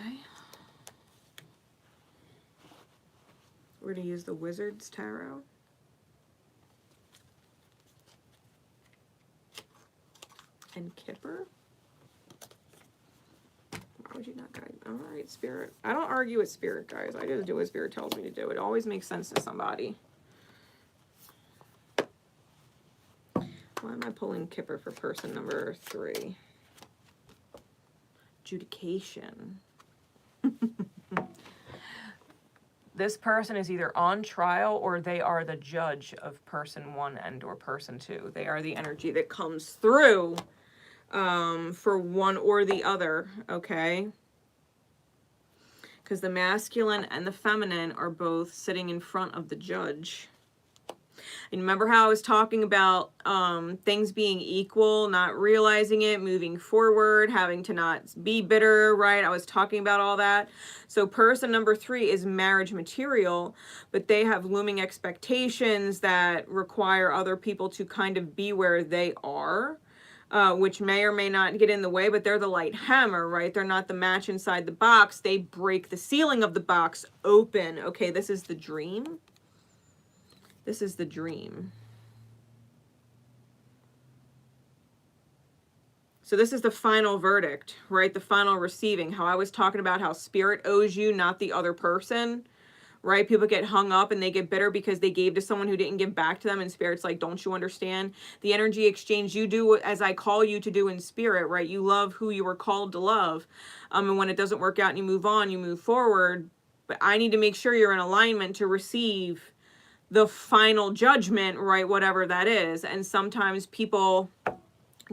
We're going to use the Wizard's Tarot. And Kipper. Why would you not guide? All right, Spirit. I don't argue with Spirit, guys. I just do what Spirit tells me to do. It always makes sense to somebody. Why am I pulling Kipper for person number three? Adjudication. This person is either on trial or they are the judge of person one and or person two. They are the energy that comes through for one or the other, okay? Because the masculine and the feminine are both sitting in front of the judge. And remember how I was talking about things being equal, not realizing it, moving forward, having to not be bitter, right? I was talking about all that. So person number three is marriage material, but they have looming expectations that require other people to kind of be where they are, which may or may not get in the way, but they're the light hammer, right? They're not the match inside the box. They break the ceiling of the box open. Okay, this is the dream. This is the dream. So this is the final verdict, right? The final receiving. How I was talking about how Spirit owes you, not the other person, right? People get hung up and they get bitter because they gave to someone who didn't give back to them, and Spirit's like, don't you understand? The energy exchange, you do as I call you to do in Spirit, right? You love who you were called to love. And when it doesn't work out and you move on, you move forward. But I need to make sure you're in alignment to receive the final judgment, right? Whatever that is. And sometimes people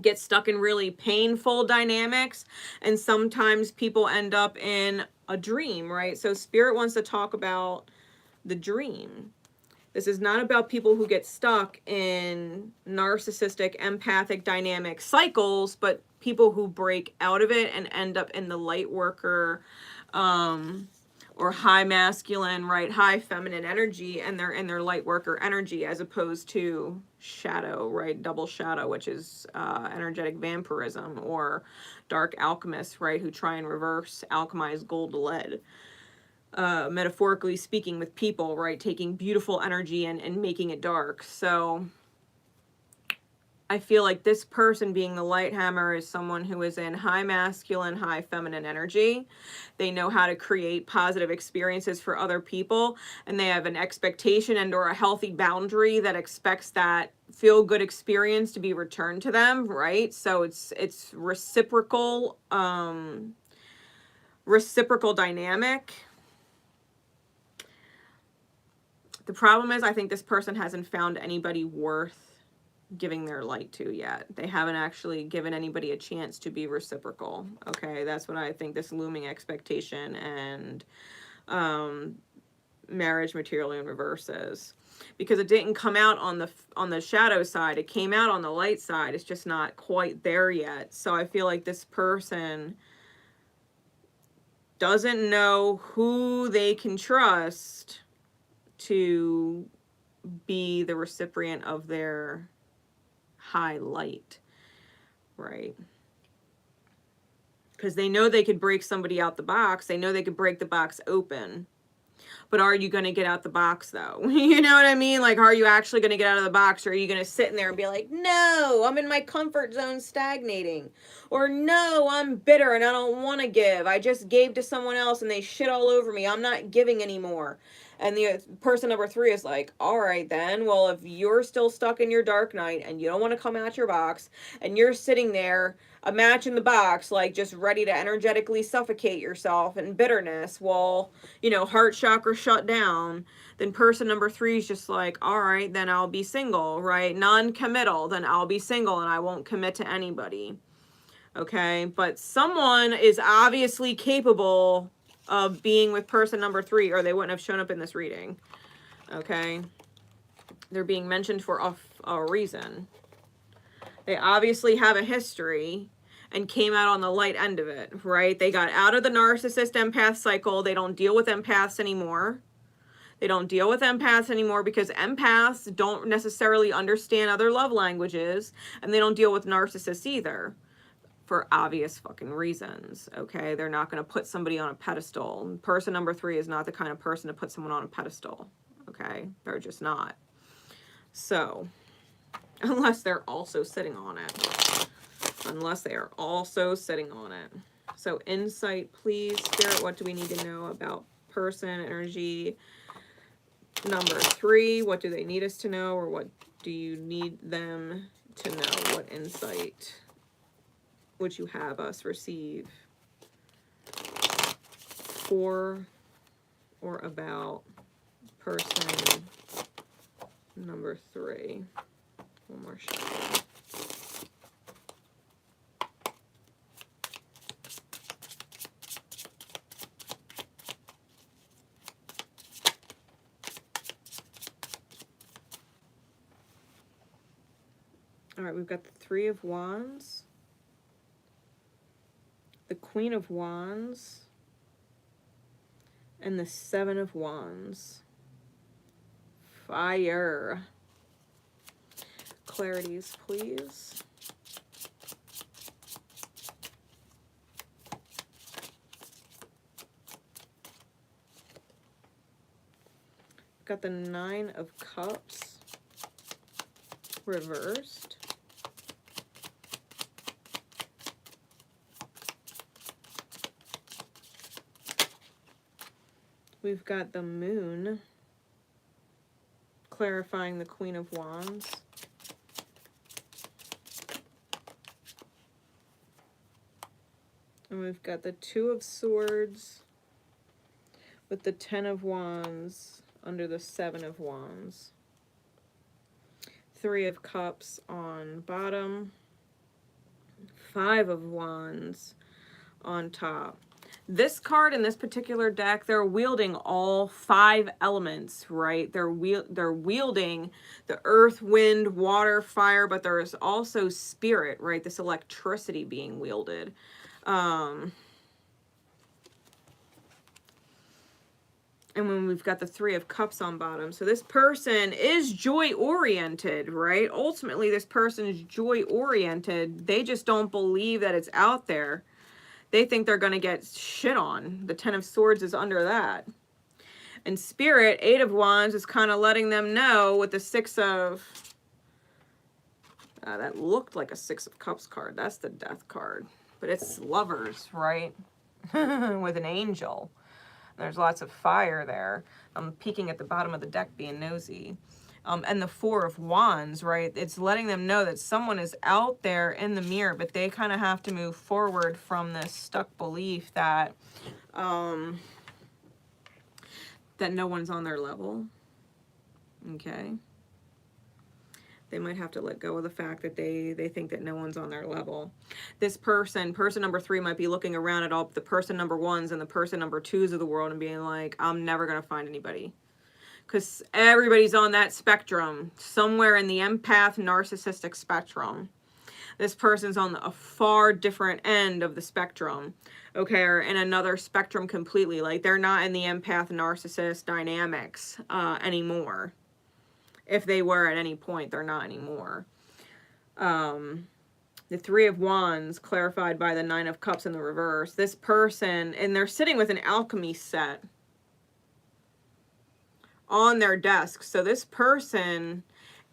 get stuck in really painful dynamics, and sometimes people end up in a dream, right? So Spirit wants to talk about the dream. This is not about people who get stuck in narcissistic, empathic dynamic cycles, but people who break out of it and end up in the light worker, or high masculine, right, high feminine energy, and they're in their light worker energy, as opposed to shadow, right, double shadow, which is energetic vampirism, or dark alchemists, right, who try and reverse alchemize gold to lead, metaphorically speaking, with people, right, taking beautiful energy and making it dark. So I feel like this person being the light hammer is someone who is in high masculine, high feminine energy. They know how to create positive experiences for other people, and they have an expectation and or a healthy boundary that expects that feel good experience to be returned to them, right? So it's reciprocal, reciprocal dynamic. The problem is, I think this person hasn't found anybody worth giving their light to yet. They haven't actually given anybody a chance to be reciprocal. Okay, that's what I think this looming expectation and marriage material in reverse is. Because it didn't come out on the shadow side, it came out on the light side. It's just not quite there yet. So I feel like this person doesn't know who they can trust to be the recipient of their high light, right? Because they know they could break somebody out the box. They know they could break the box open. But are you going to get out the box, though? You know what I mean? Like, are you actually going to get out of the box? Or are you going to sit in there and be like, no, I'm in my comfort zone stagnating. Or no, I'm bitter and I don't want to give. I just gave to someone else and they shit all over me. I'm not giving anymore. And the person number 3 is like, all right then, well, if you're still stuck in your dark night and you don't want to come out your box and you're sitting there, imagine the box, like just ready to energetically suffocate yourself in bitterness, well, you know, heart chakra shut down, then person number 3 is just like, all right, then I'll be single, right? Non-committal, then I'll be single and I won't commit to anybody. Okay, but someone is obviously capable of being with person number 3 or they wouldn't have shown up in this reading. Okay, they're being mentioned for a reason. They obviously have a history and came out on the light end of it, right? They got out of the narcissist empath cycle. They don't deal with empaths anymore. They don't deal with empaths anymore because empaths don't necessarily understand other love languages, and they don't deal with narcissists either for obvious fucking reasons, okay? They're not going to put somebody on a pedestal. Person number 3 is not the kind of person to put someone on a pedestal, okay? They're just not. So, unless they're also sitting on it. Unless they are also sitting on it. So insight, please. Spirit, what do we need to know about person energy number 3? What do they need us to know, or what do you need them to know? What insight would you have us receive for or about person number 3? One more shot. All right, we've got the 3 of Wands, the Queen of Wands, and the 7 of Wands. Fire. Clarities, please. Got the 9 of Cups reversed. We've got the Moon clarifying the Queen of Wands. And we've got the 2 of Swords with the 10 of Wands under the 7 of Wands. 3 of Cups on bottom. 5 of Wands on top. This card in this particular deck, they're wielding all 5 elements, right? They're wielding the earth, wind, water, fire, but there is also spirit, right? This electricity being wielded. And when we've got the 3 of Cups on bottom. So this person is joy-oriented, right? Ultimately, this person is joy-oriented. They just don't believe that it's out there. They think they're going to get shit on. The 10 of Swords is under that. And Spirit, 8 of Wands, is kind of letting them know with the 6 of... that looked like a 6 of Cups card. That's the Death card. But it's Lovers, right? With an angel. There's lots of fire there. I'm peeking at the bottom of the deck being nosy. And the 4 of Wands, right? It's letting them know that someone is out there in the mirror, but they kind of have to move forward from this stuck belief that that no one's on their level. Okay. They might have to let go of the fact that they think that no one's on their level. This person number 3 might be looking around at all the person number 1s and the person number 2s of the world and being like, I'm never going to find anybody. Because everybody's on that spectrum, somewhere in the empath narcissistic spectrum. This person's on a far different end of the spectrum, okay, or in another spectrum completely. Like, they're not in the empath narcissist dynamics anymore. If they were at any point, they're not anymore. The 3 of Wands, clarified by the 9 of Cups in the reverse. This person, and they're sitting with an alchemy set on their desk. So this person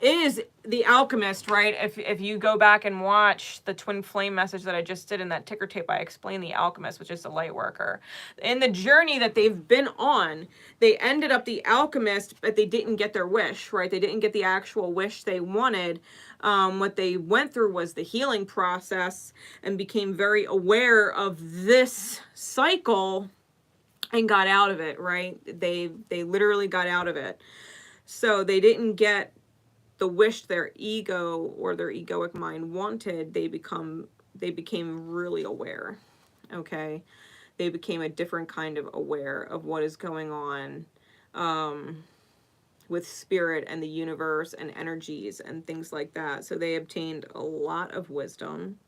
is the alchemist, right? If you go back and watch the twin flame message that I just did in that ticker tape, I explained the alchemist, which is the light worker. In the journey that they've been on, they ended up the alchemist, but they didn't get their wish, right? They didn't get the actual wish they wanted. What they went through was the healing process and became very aware of this cycle and got out of it, right? They literally got out of it. So they didn't get the wish their ego or their egoic mind wanted. They became really aware, okay? They became a different kind of aware of what is going on with spirit and the universe and energies and things like that. So they obtained a lot of wisdom.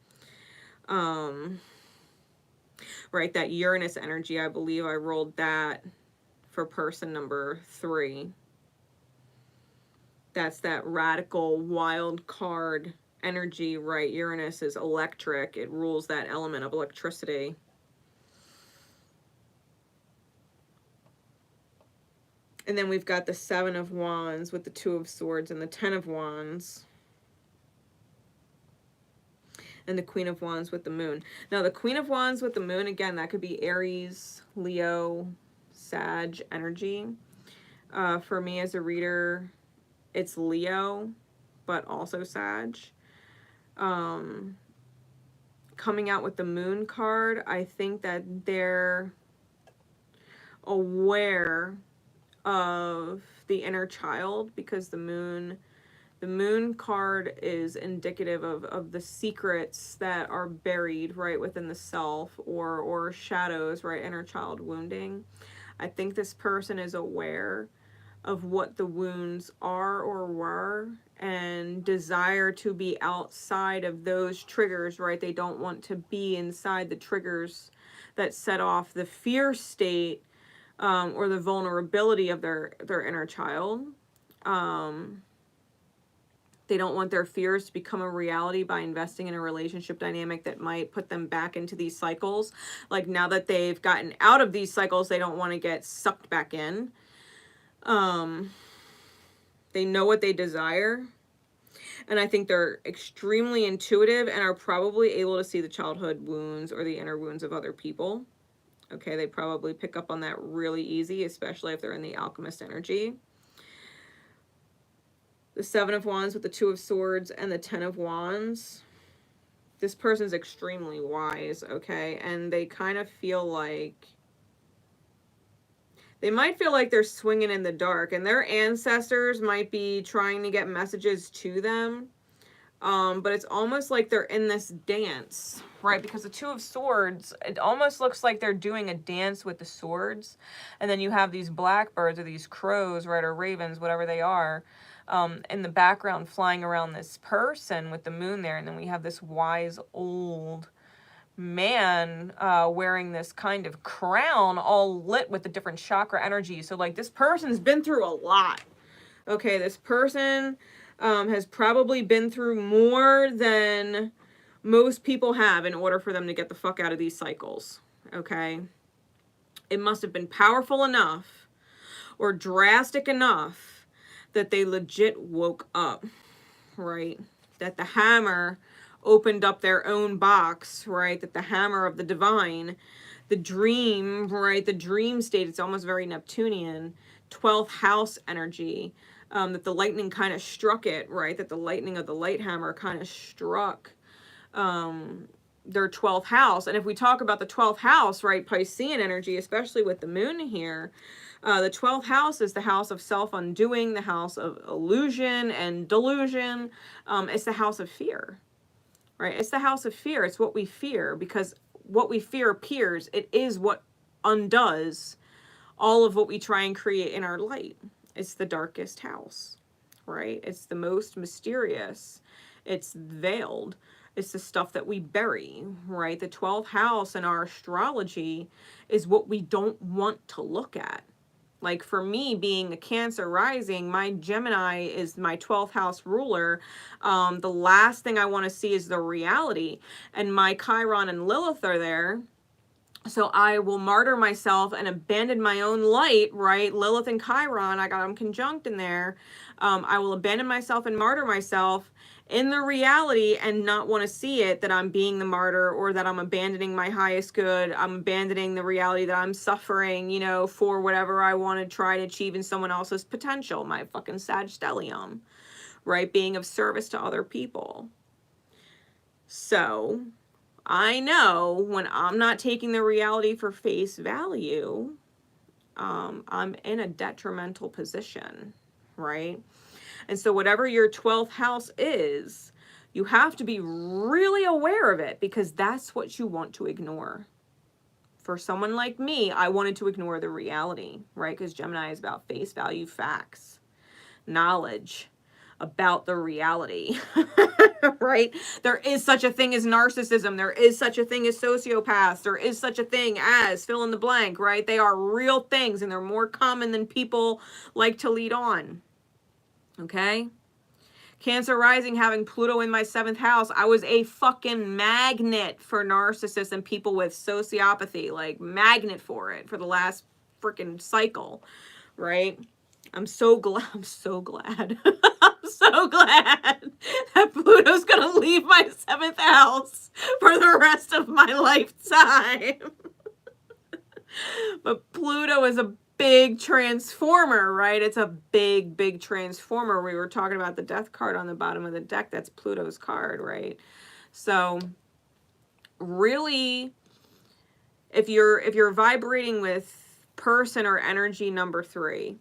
Right, that Uranus energy, I believe I rolled that for person number 3. That's that radical wild card energy, right? Uranus is electric. It rules that element of electricity. And then we've got the 7 of Wands with the 2 of Swords and the 10 of Wands. And the Queen of Wands with the Moon. Now, the Queen of Wands with the Moon, again, that could be Aries, Leo, Sag energy. For me as a reader, it's Leo, but also Sag. Coming out with the Moon card, I think that they're aware of the inner child, because the moon card is indicative of the secrets that are buried right within the self, or shadows, right? Inner child wounding. I think this person is aware of what the wounds are or were and desire to be outside of those triggers, right? They don't want to be inside the triggers that set off the fear state or the vulnerability of their inner child. They don't want their fears to become a reality by investing in a relationship dynamic that might put them back into these cycles. Like, now that they've gotten out of these cycles, they don't want to get sucked back in. They know what they desire. And I think they're extremely intuitive and are probably able to see the childhood wounds or the inner wounds of other people. Okay, they probably pick up on that really easy, especially if they're in the alchemist energy. The 7 of Wands with the 2 of Swords and the 10 of Wands. This person's extremely wise, okay? And they kind of feel like... they might feel like they're swinging in the dark, and their ancestors might be trying to get messages to them. But it's almost like they're in this dance, right? Because the 2 of Swords, it almost looks like they're doing a dance with the swords. And then you have these blackbirds or these crows, right? Or ravens, whatever they are, in the background flying around this person with the moon there. And then we have this wise old man wearing this kind of crown all lit with the different chakra energy. So, like, this person's been through a lot. Okay, this person has probably been through more than most people have in order for them to get the fuck out of these cycles. Okay, it must have been powerful enough or drastic enough that they legit woke up, right? That the hammer opened up their own box, right? That the hammer of the divine, the dream, right? The dream state, it's almost very Neptunian, 12th house energy, that the lightning kind of struck it, right? That the lightning of the light hammer kind of struck their 12th house. And if we talk about the 12th house, right, Piscean energy, especially with the moon here, The 12th house is the house of self-undoing, the house of illusion and delusion. It's the house of fear, right? It's the house of fear. It's what we fear, because what we fear appears. It is what undoes all of what we try and create in our light. It's the darkest house, right? It's the most mysterious. It's veiled. It's the stuff that we bury, right? The 12th house in our astrology is what we don't want to look at. Like for me, being a Cancer rising, my Gemini is my 12th house ruler. The last thing I want to see is the reality. And my Chiron and Lilith are there. So I will martyr myself and abandon my own light, right? Lilith and Chiron, I got them conjunct in there. I will abandon myself and martyr myself in the reality and not want to see it, that I'm being the martyr, or that I'm abandoning my highest good. I'm abandoning the reality that I'm suffering, you know, for whatever I want to try to achieve in someone else's potential. My fucking Sagittarium, right? Being of service to other people. So I know when I'm not taking the reality for face value, I'm in a detrimental position, right? And so whatever your 12th house is, you have to be really aware of it, because that's what you want to ignore. For someone like me, I wanted to ignore the reality, right? Because Gemini is about face value facts, knowledge about the reality, right? There is such a thing as narcissism. There is such a thing as sociopaths. There is such a thing as fill in the blank, right? They are real things, and they're more common than people like to lead on. Okay? Cancer rising, having Pluto in my 7th house, I was a fucking magnet for narcissists and people with sociopathy, like magnet for it for the last freaking cycle, right? I'm so glad. I'm so glad that Pluto's gonna leave my 7th house for the rest of my lifetime. But Pluto is a big transformer, right? It's a big, big transformer. We were talking about the death card on the bottom of the deck. That's Pluto's card, right? So really, if you're vibrating with person or energy number 3,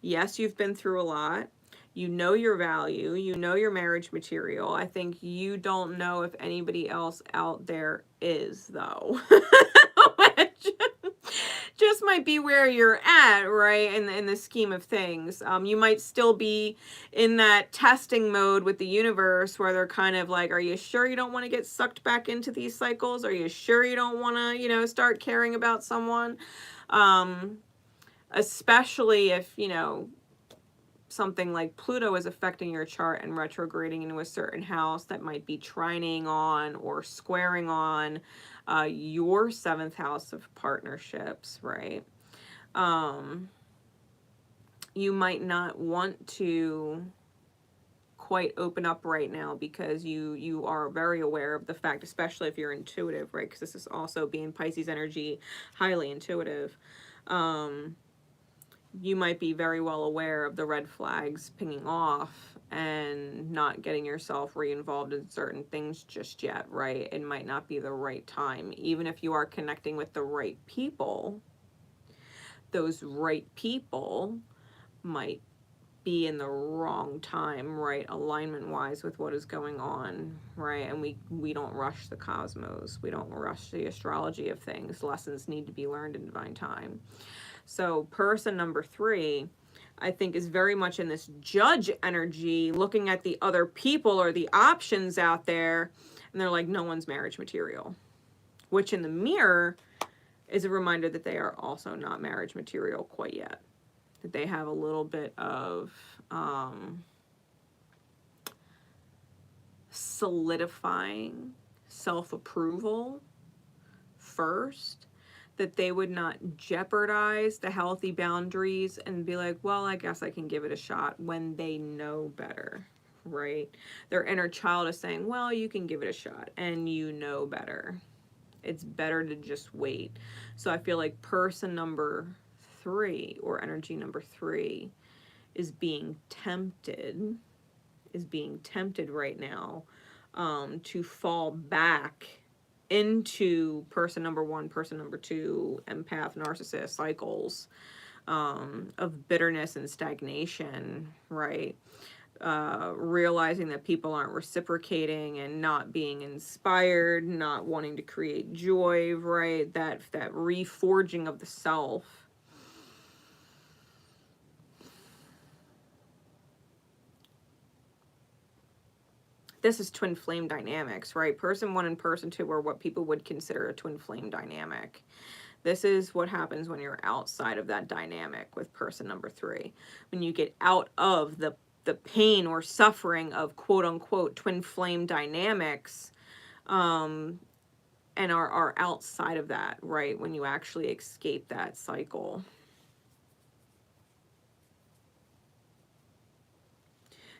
yes, you've been through a lot. You know your value. You know your marriage material. I think you don't know if anybody else out there is, though. Which just might be where you're at, right, in the scheme of things. You might still be in that testing mode with the universe, where they're kind of like, are you sure you don't want to get sucked back into these cycles? Are you sure you don't want to, you know, start caring about someone? Especially if, you know, something like Pluto is affecting your chart and retrograding into a certain house that might be trining on or squaring on your 7th house of partnerships, right? You might not want to quite open up right now, because you are very aware of the fact, especially if you're intuitive, right? Because this is also, being Pisces energy, highly intuitive. You might be very well aware of the red flags pinging off and not getting yourself re-involved in certain things just yet, right? It might not be the right time. Even if you are connecting with the right people, those right people might be in the wrong time, right? Alignment wise with what is going on, right? And we don't rush the cosmos. We don't rush the astrology of things. Lessons need to be learned in divine time. So person number 3, I think, is very much in this judge energy, looking at the other people or the options out there, and they're like, no one's marriage material. Which in the mirror is a reminder that they are also not marriage material quite yet. That they have a little bit of solidifying self-approval first, that they would not jeopardize the healthy boundaries and be like, well, I guess I can give it a shot, when they know better, right? Their inner child is saying, well, you can give it a shot, and you know better. It's better to just wait. So I feel like person number 3, or energy number 3, is being tempted right now to fall back into person number 1, person number 2, empath, narcissist cycles, of bitterness and stagnation, right? Realizing that people aren't reciprocating and not being inspired, not wanting to create joy, right? That reforging of the self. This is twin flame dynamics, right? Person 1 and person 2 are what people would consider a twin flame dynamic. This is what happens when you're outside of that dynamic with person number 3. When you get out of the pain or suffering of quote unquote twin flame dynamics, and are outside of that, right? When you actually escape that cycle.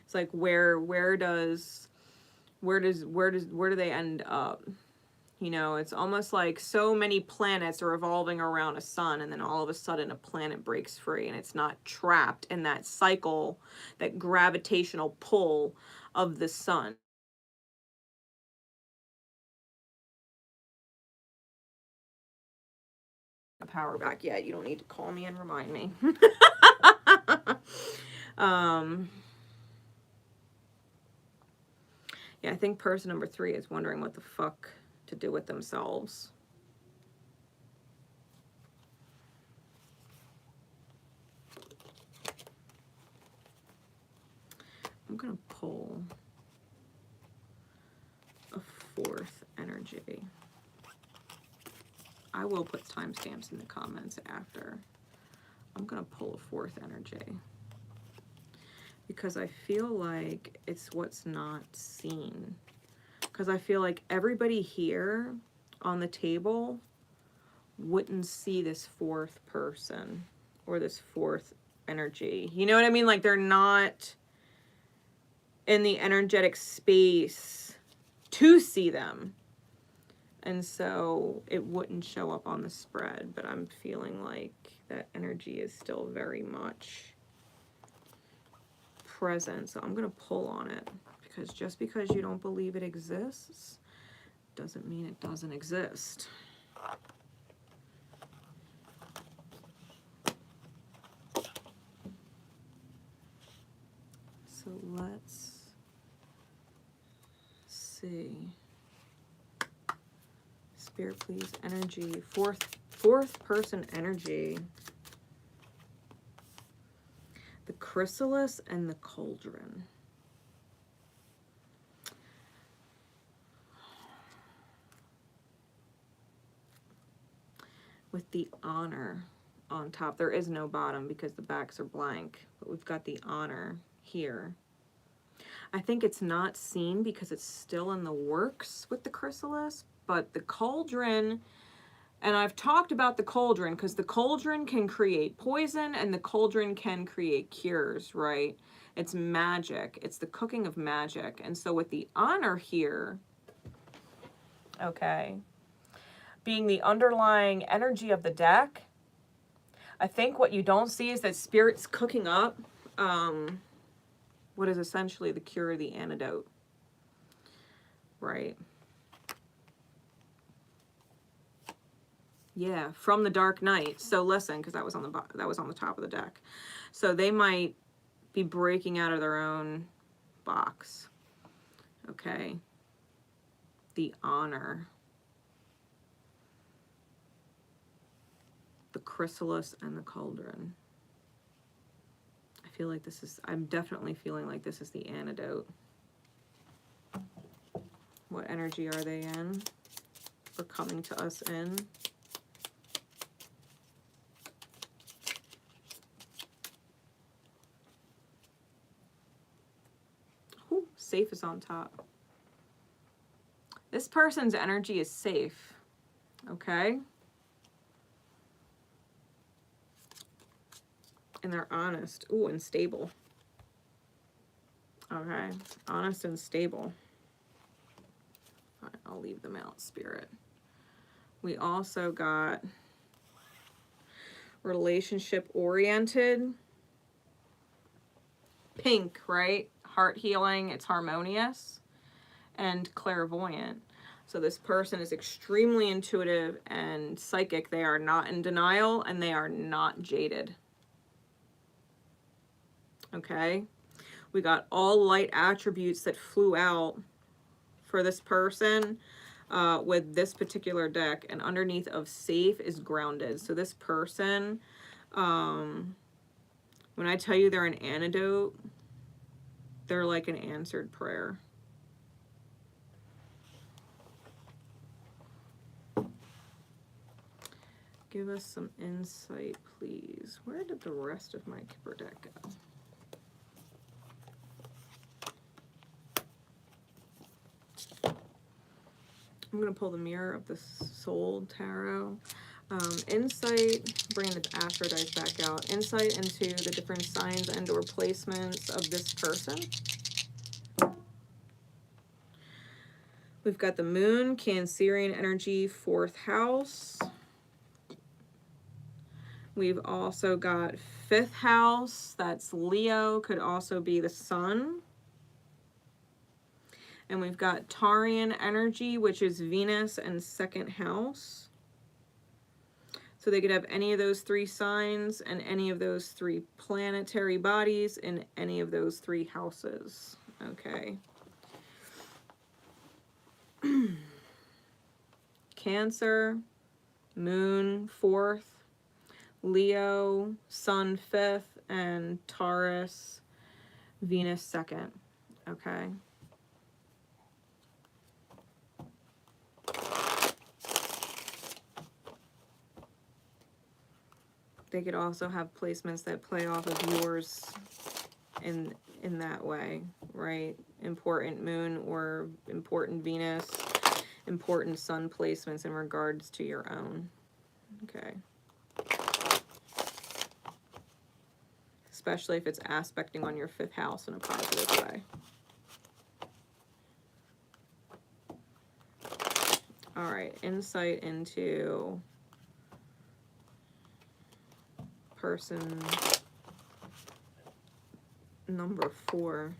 It's like where do they end up? You know, it's almost like so many planets are revolving around a sun, and then all of a sudden a planet breaks free and it's not trapped in that cycle, that gravitational pull of the sun. Power back yet. You don't need to call me and remind me. Yeah, I think person number 3 is wondering what the fuck to do with themselves. I'm going to pull a 4th energy. I will put timestamps in the comments after. I'm going to pull a 4th energy because I feel like it's what's not seen. Because I feel like everybody here on the table wouldn't see this 4th person or this 4th energy. You know what I mean? Like they're not in the energetic space to see them. And so it wouldn't show up on the spread, but I'm feeling like that energy is still very much present. So I'm going to pull on it, because just because you don't believe it exists doesn't mean it doesn't exist. So let's see. Spirit, please, energy. Fourth person energy. The chrysalis and the cauldron. With the honor on top. There is no bottom because the backs are blank, but we've got the honor here. I think it's not seen because it's still in the works with the chrysalis, but the cauldron, and I've talked about the cauldron because the cauldron can create poison and the cauldron can create cures, right? It's magic. It's the cooking of magic. And so with the honor here, okay, being the underlying energy of the deck, I think what you don't see is that Spirit's cooking up what is essentially the cure, the antidote, right? Yeah, from the Dark Knight. So listen, because that was on the top of the deck. So they might be breaking out of their own box. Okay. The honor. The chrysalis and the cauldron. I feel like this is, I'm definitely feeling like this is the antidote. What energy are they in? Or coming to us in? Ooh, safe is on top. This person's energy is safe. Okay? And they're honest. Ooh, and stable. Okay. Honest and stable. All right, I'll leave them out, Spirit. We also got relationship-oriented. Pink, right? Heart healing. It's harmonious. And clairvoyant. So this person is extremely intuitive and psychic. They are not in denial and they are not jaded. Okay. We got all light attributes that flew out for this person with this particular deck, and underneath of safe is grounded. So this person, when I tell you they're an antidote, they're like an answered prayer. Give us some insight, please. Where did the rest of my Kipper deck go? I'm going to pull the Mirror of the Soul Tarot. Insight, bringing the Aphrodite back out. Insight into the different signs and or placements of this person. We've got the Moon, Cancerian energy, 4th house. We've also got 5th house, that's Leo, could also be the Sun. And we've got Taurian energy, which is Venus and 2nd house. So they could have any of those 3 signs and any of those 3 planetary bodies in any of those 3 houses. Okay. Cancer, Moon, 4th, Leo, Sun, 5th, and Taurus, Venus, 2nd. Okay. They could also have placements that play off of yours in that way, right? Important Moon or important Venus, important Sun placements in regards to your own. Okay. Especially if it's aspecting on your 5th house in a positive way. All right, insight into person number 4.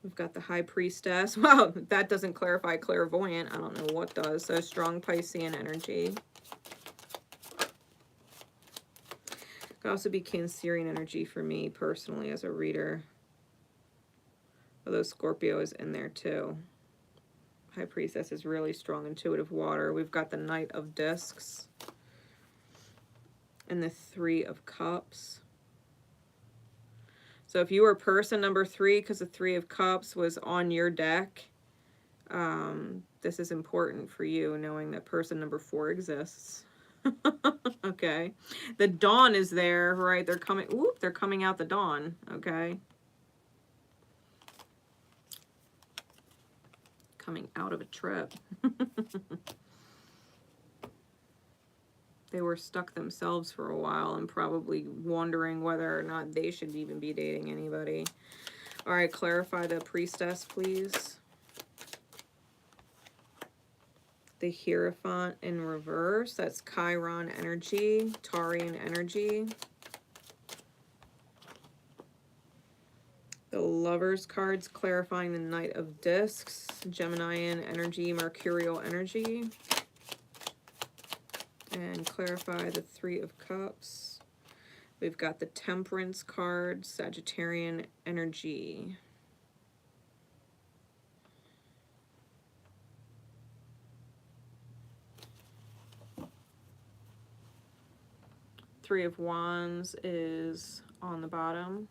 We've got the High Priestess. Wow, that doesn't clarify clairvoyant. I don't know what does. So strong Piscean energy. Could also be Cancerian energy for me personally as a reader. Although Scorpio is in there too. High Priestess is really strong intuitive water. We've got the Knight of Discs and the 3 of Cups. So if you were person number 3, because the 3 of Cups was on your deck, this is important for you, knowing that person number 4 exists. Okay. The dawn is there, right? They're coming, whoop, they're coming out the dawn, okay? Coming out of a trip. They were stuck themselves for a while and probably wondering whether or not they should even be dating anybody. All right, clarify the Priestess, please. The Hierophant in reverse, that's Chiron energy, Taurian energy. The Lovers cards clarifying the Knight of Discs, Geminian energy, Mercurial energy. And clarify the 3 of Cups. We've got the Temperance card, Sagittarian energy. Three of Wands is on the bottom.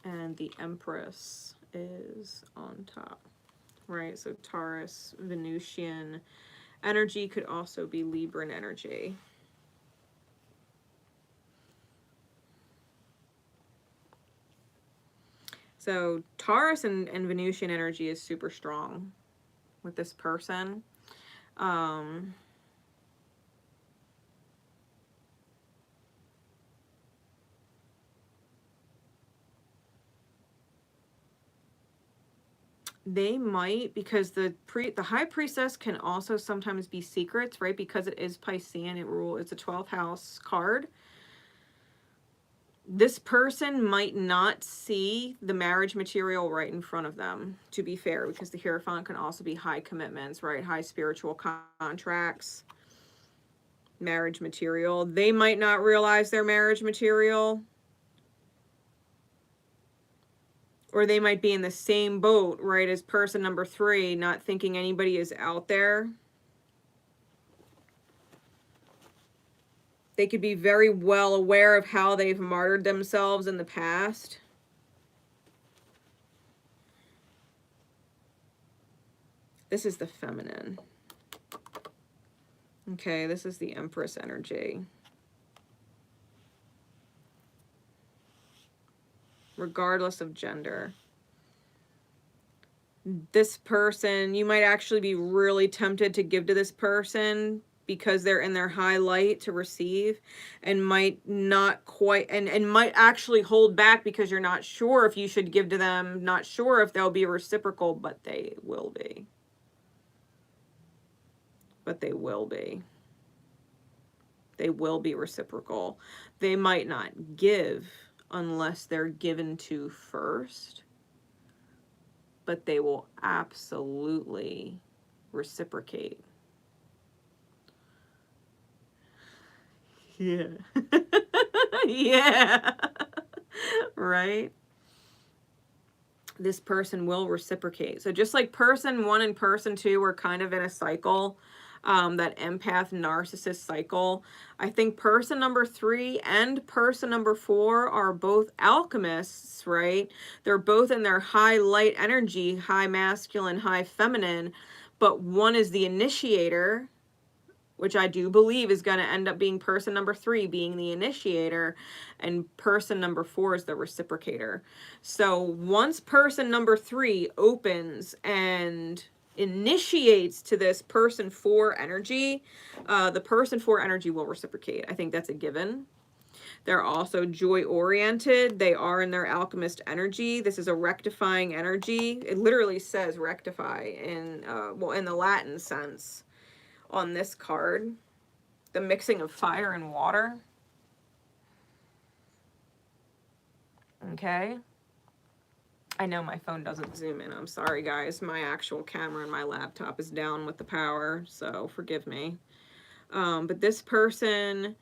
And the Empress is on top. Right, so Taurus, Venusian energy could also be Libran energy. So Taurus and Venusian energy is super strong with this person. They might, because the High Priestess can also sometimes be secrets, right? Because it is Piscean, it's a 12th house card. This person might not see the marriage material right in front of them, to be fair, because the Hierophant can also be high commitments, right? High spiritual contracts, marriage material. They might not realize their marriage material. Or they might be in the same boat, right, as person number 3, not thinking anybody is out there. They could be very well aware of how they've martyred themselves in the past. This is the feminine. Okay, this is the Empress energy. Regardless of gender. This person, you might actually be really tempted to give to this person because they're in their high light to receive, and might not quite, and might actually hold back because you're not sure if you should give to them, not sure if they'll be reciprocal, but they will be. But they will be. They will be reciprocal. They might not give unless they're given to first, but they will absolutely reciprocate. Yeah. Yeah. Right? This person will reciprocate. So just like person 1 and person 2 are kind of in a cycle, that empath narcissist cycle, I think person number 3 and person number 4 are both alchemists, right? They're both in their high light energy, high masculine, high feminine, but one is the initiator, which I do believe is going to end up being person number 3, being the initiator, and person number 4 is the reciprocator. So once person number 3 opens and initiates to this person 4 energy, the person 4 energy will reciprocate. I think that's a given. They're also joy-oriented. They are in their alchemist energy. This is a rectifying energy. It literally says rectify in, well, in the Latin sense. On this card, the mixing of fire and water. Okay. I know my phone doesn't zoom in. I'm sorry, guys. My actual camera and my laptop is down with the power, so forgive me. But this person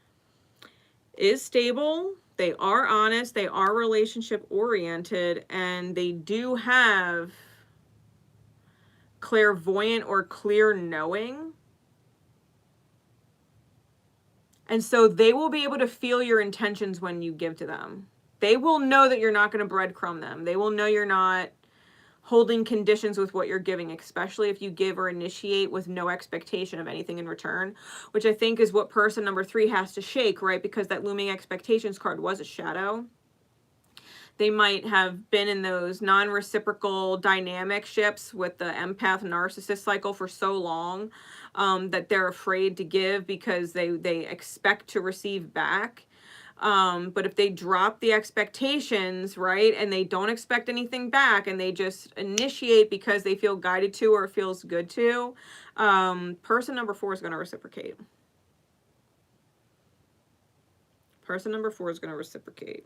is stable. They are honest. They are relationship oriented, and they do have clairvoyant or clear knowing. And so they will be able to feel your intentions when you give to them. They will know that you're not going to breadcrumb them. They will know you're not holding conditions with what you're giving, especially if you give or initiate with no expectation of anything in return, which I think is what person number 3 has to shake, right? Because that looming expectations card was a shadow. They might have been in those non-reciprocal dynamic ships with the empath narcissist cycle for so long that they're afraid to give because they expect to receive back. But if they drop the expectations, right, and they don't expect anything back and they just initiate because they feel guided to or feels good to, person number 4 is going to reciprocate. Person number 4 is going to reciprocate.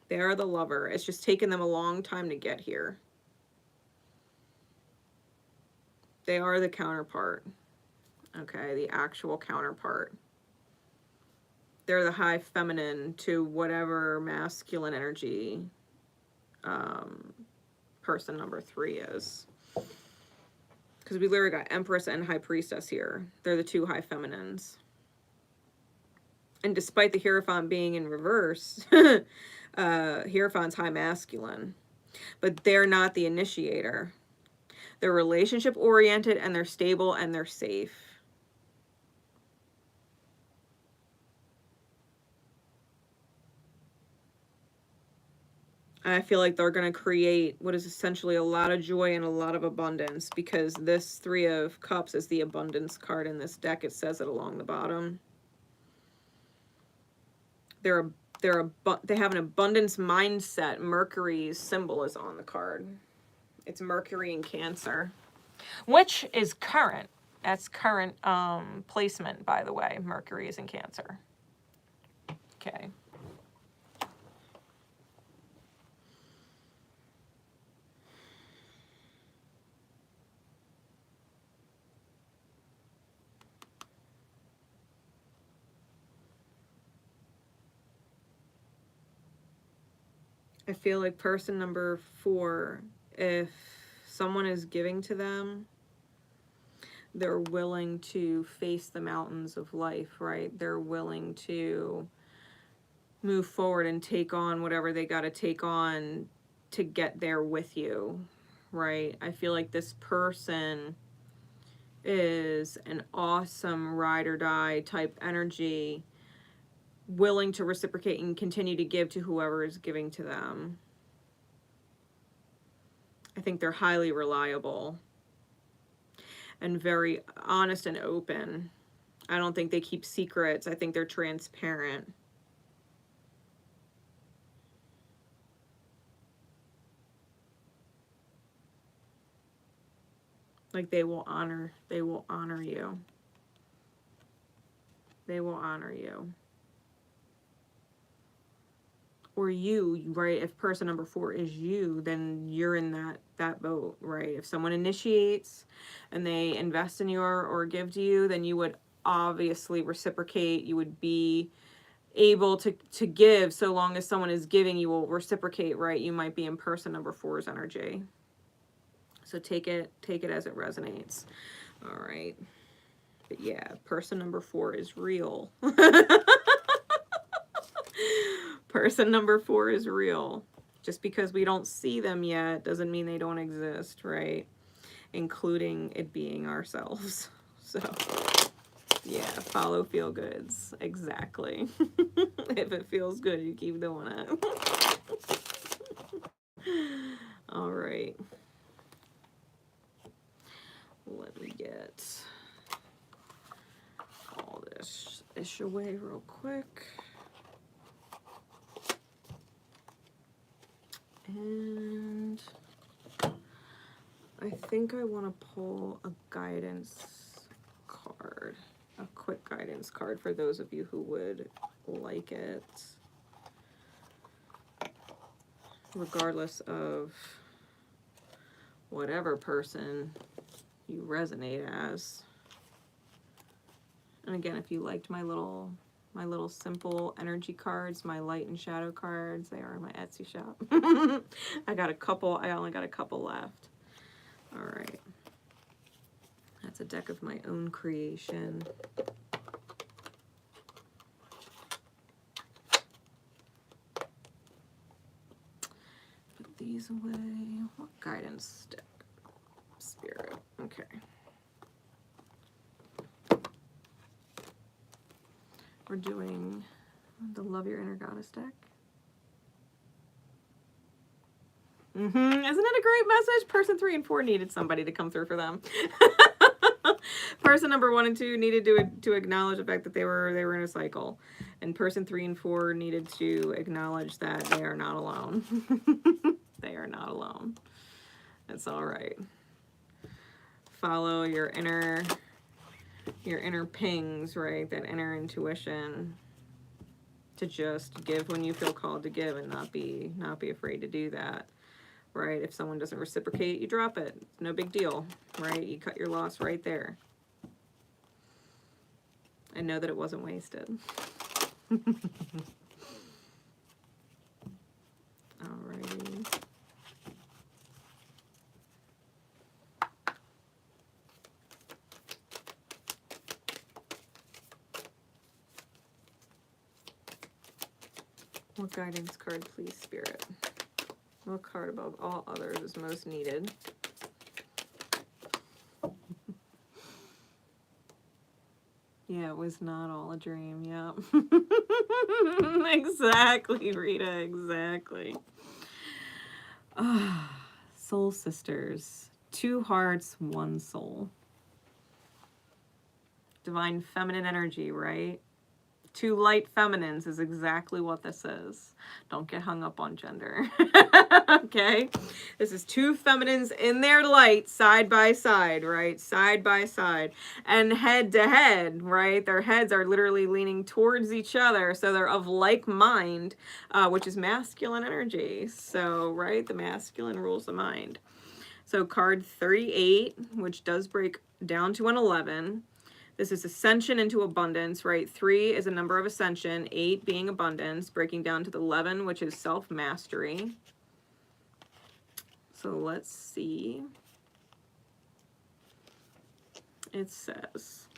They are the lover. It's just taken them a long time to get here. They are the counterpart. Okay, the actual counterpart. They're the high feminine to whatever masculine energy person number 3 is. Because we literally got Empress and High Priestess here. They're the 2 high feminines. And despite the Hierophant being in reverse, Hierophant's high masculine. But they're not the initiator. They're relationship oriented and they're stable and they're safe. And I feel like they're going to create what is essentially a lot of joy and a lot of abundance, because this 3 of Cups is the abundance card in this deck. It says it along the bottom. They have an abundance mindset. Mercury's symbol is on the card. It's Mercury in Cancer, which is current. That's current placement, by the way. Mercury is in Cancer. Okay. I feel like person number 4, if someone is giving to them, they're willing to face the mountains of life, right? They're willing to move forward and take on whatever they got to take on to get there with you, right? I feel like this person is an awesome ride or die type energy, willing to reciprocate and continue to give to whoever is giving to them. I think they're highly reliable and very honest and open. I don't think they keep secrets. I think they're transparent. Like they will honor you. They will honor you. Or you, right? If person number 4 is you, then you're in that boat, right? If someone initiates and they invest in you or give to you, then you would obviously reciprocate. You would be able to give. So long as someone is giving, you will reciprocate, right? You might be in person number 4's energy. So take it as it resonates. All right. But yeah, person number 4 is real. Person number 4 is real. Just because we don't see them yet doesn't mean they don't exist, right? Including it being ourselves. So, yeah, follow feel goods. Exactly. If it feels good, you keep doing it. All right. Let me get all this ish away real quick. And I think I want to pull a guidance card, a quick guidance card for those of you who would like it, regardless of whatever person you resonate as. And again, if you liked my little simple energy cards, my light and shadow cards, they are in my Etsy shop. I only got a couple left. All right. That's a deck of my own creation. Put these away. What guidance deck? Spirit. Okay. We're doing the Love Your Inner Goddess deck. Isn't it a great message? Person 3 and 4 needed somebody to come through for them. Person number 1 and 2 needed to acknowledge the fact that they were in a cycle, and person 3 and 4 needed to acknowledge that they are not alone. They are not alone. It's all right. Follow your inner pings, right? That inner intuition to just give when you feel called to give and not be afraid to do that, right? If someone doesn't reciprocate, you drop it. No big deal, right? You cut your loss right there. And know that it wasn't wasted. Alrighty. What guidance card, please, Spirit? What card above all others is most needed? Yeah, it was not all a dream. Yeah. Exactly, Rita. Exactly. Soul sisters. 2 hearts, 1 soul. Divine feminine energy, right? 2 light feminines is exactly what this is. Don't get hung up on gender. Okay? This is 2 feminines in their light, side by side, right? Side by side. And head to head, right? Their heads are literally leaning towards each other. So they're of like mind, which is masculine energy. So, right? The masculine rules the mind. So card 38, which does break down to an 11. This is ascension into abundance, right? 3 is a number of ascension, 8 being abundance, breaking down to the 11, which is self-mastery. So let's see. It says,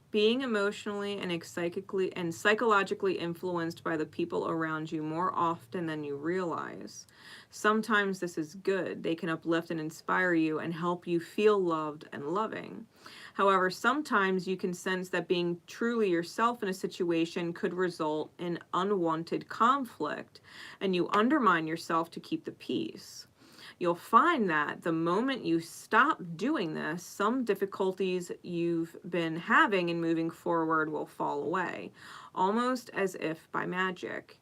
being emotionally and psychologically influenced by the people around you more often than you realize. Sometimes this is good. They can uplift and inspire you and help you feel loved and loving. However, sometimes you can sense that being truly yourself in a situation could result in unwanted conflict, and you undermine yourself to keep the peace. You'll find that the moment you stop doing this, some difficulties you've been having in moving forward will fall away, almost as if by magic.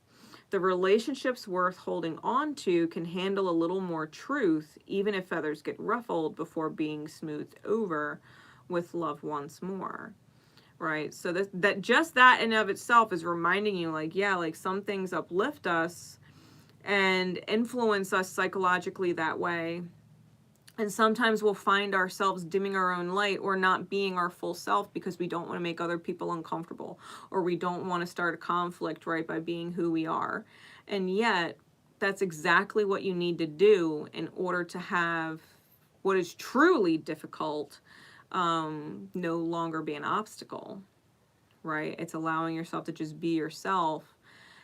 The relationships worth holding on to can handle a little more truth, even if feathers get ruffled, before being smoothed over with love once more. Right? So that in and of itself is reminding you, like, yeah, like some things uplift us and influence us psychologically that way. And sometimes we'll find ourselves dimming our own light or not being our full self because we don't want to make other people uncomfortable, or we don't want to start a conflict, right, by being who we are. And yet, that's exactly what you need to do in order to have what is truly difficult no longer be an obstacle, right? It's allowing yourself to just be yourself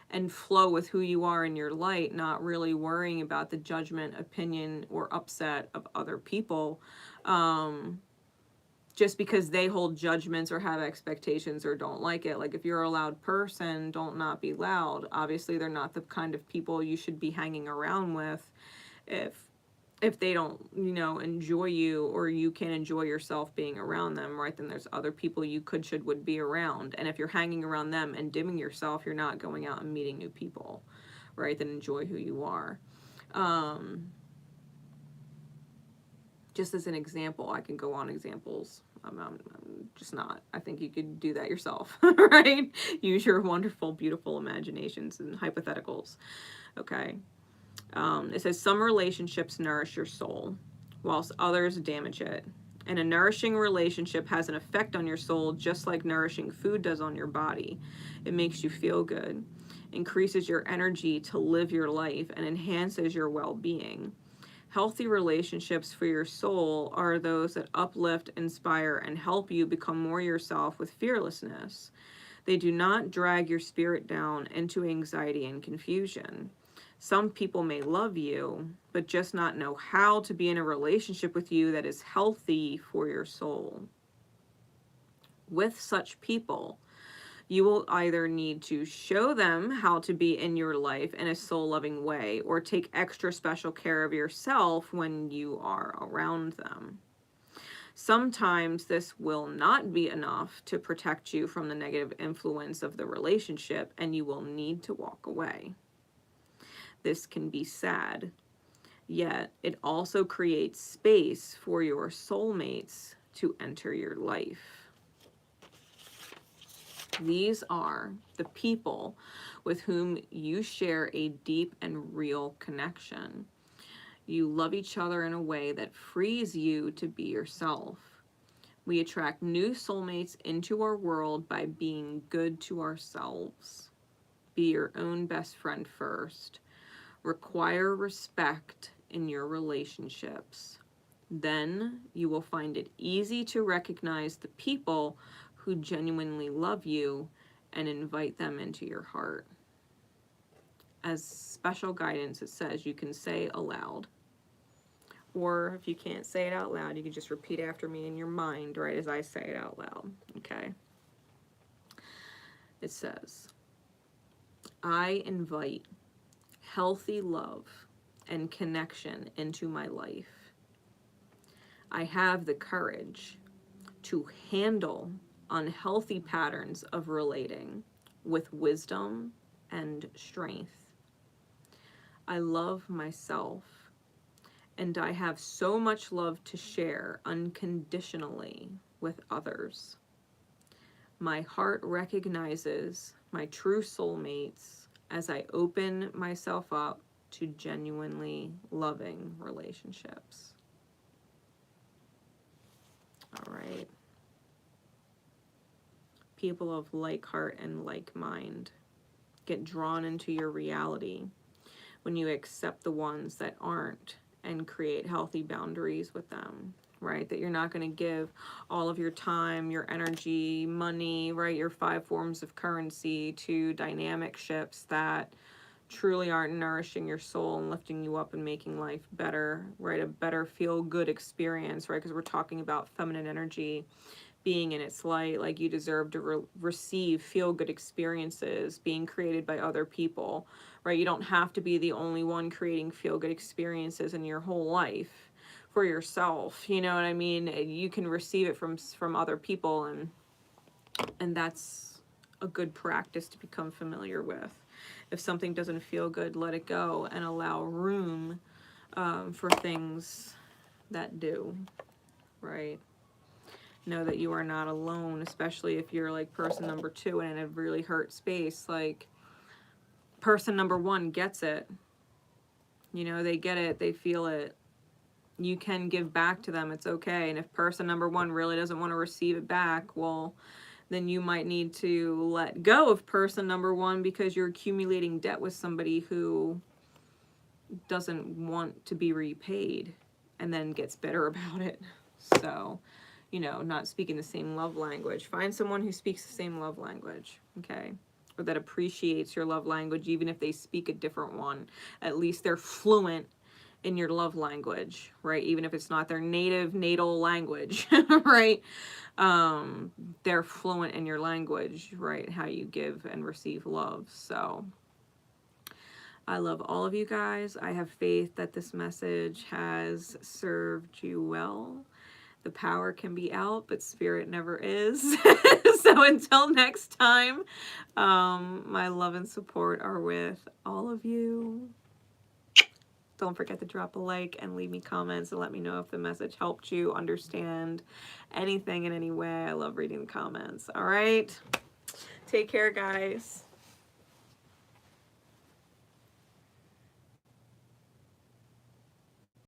and flow with who you are in your light, not really worrying about the judgment, opinion, or upset of other people, just because they hold judgments or have expectations or don't like it. Like, if you're a loud person, don't not be loud. Obviously, they're not the kind of people you should be hanging around with if they don't, enjoy you, or you can't enjoy yourself being around them, right? Then there's other people you would be around. And if you're hanging around them and dimming yourself, you're not going out and meeting new people, right? That enjoy who you are. Just as an example, I can go on examples. I'm just not. I think you could do that yourself, right? Use your wonderful, beautiful imaginations and hypotheticals, okay? It says some relationships nourish your soul, whilst others damage it. And a nourishing relationship has an effect on your soul just like nourishing food does on your body. It makes you feel good, increases your energy to live your life, and enhances your well-being. Healthy relationships for your soul are those that uplift, inspire, and help you become more yourself with fearlessness. They do not drag your spirit down into anxiety and confusion. Some people may love you, but just not know how to be in a relationship with you that is healthy for your soul. With such people, you will either need to show them how to be in your life in a soul-loving way, or take extra special care of yourself when you are around them. Sometimes this will not be enough to protect you from the negative influence of the relationship, and you will need to walk away. This can be sad, yet it also creates space for your soulmates to enter your life. These are the people with whom you share a deep and real connection. You love each other in a way that frees you to be yourself. We attract new soulmates into our world by being good to ourselves. Be your own best friend first. Require respect in your relationships. Then you will find it easy to recognize the people who genuinely love you and invite them into your heart. As special guidance, it says you can say aloud. Or if you can't say it out loud, you can just repeat after me in your mind, right, as I say it out loud, okay? It says, I invite healthy love and connection into my life. I have the courage to handle unhealthy patterns of relating with wisdom and strength. I love myself, and I have so much love to share unconditionally with others. My heart recognizes my true soulmates as I open myself up to genuinely loving relationships. All right. People of like heart and like mind get drawn into your reality when you accept the ones that aren't and create healthy boundaries with them, right? That you're not going to give all of your time, your energy, money, right? Your 5 forms of currency to dynamic ships that truly aren't nourishing your soul and lifting you up and making life better, right? A better feel-good experience, right? Because we're talking about feminine energy being in its light. Like, you deserve to receive feel-good experiences being created by other people, right? You don't have to be the only one creating feel-good experiences in your whole life for yourself, you know what I mean? You can receive it from other people, and that's a good practice to become familiar with. If something doesn't feel good, let it go and allow room for things that do, right? Know that you are not alone, especially if you're like person number 2 and in a really hurt space. Like, person number 1 gets it. You know, they get it, they feel it. You can give back to them, it's okay. And if person number 1 really doesn't want to receive it back, well, then you might need to let go of person number 1 because you're accumulating debt with somebody who doesn't want to be repaid and then gets bitter about it. So, you know, not speaking the same love language. Find someone who speaks the same love language, okay? Or that appreciates your love language, even if they speak a different one. At least they're fluent in your love language, right? Even if it's not their natal language, right? They're fluent in your language, right? How you give and receive love. So I love all of you guys. I have faith that this message has served you well. The power can be out, but spirit never is. So until next time, my love and support are with all of you. Don't forget to drop a like and leave me comments and let me know if the message helped you understand anything in any way. I love reading the comments. All right. Take care, guys.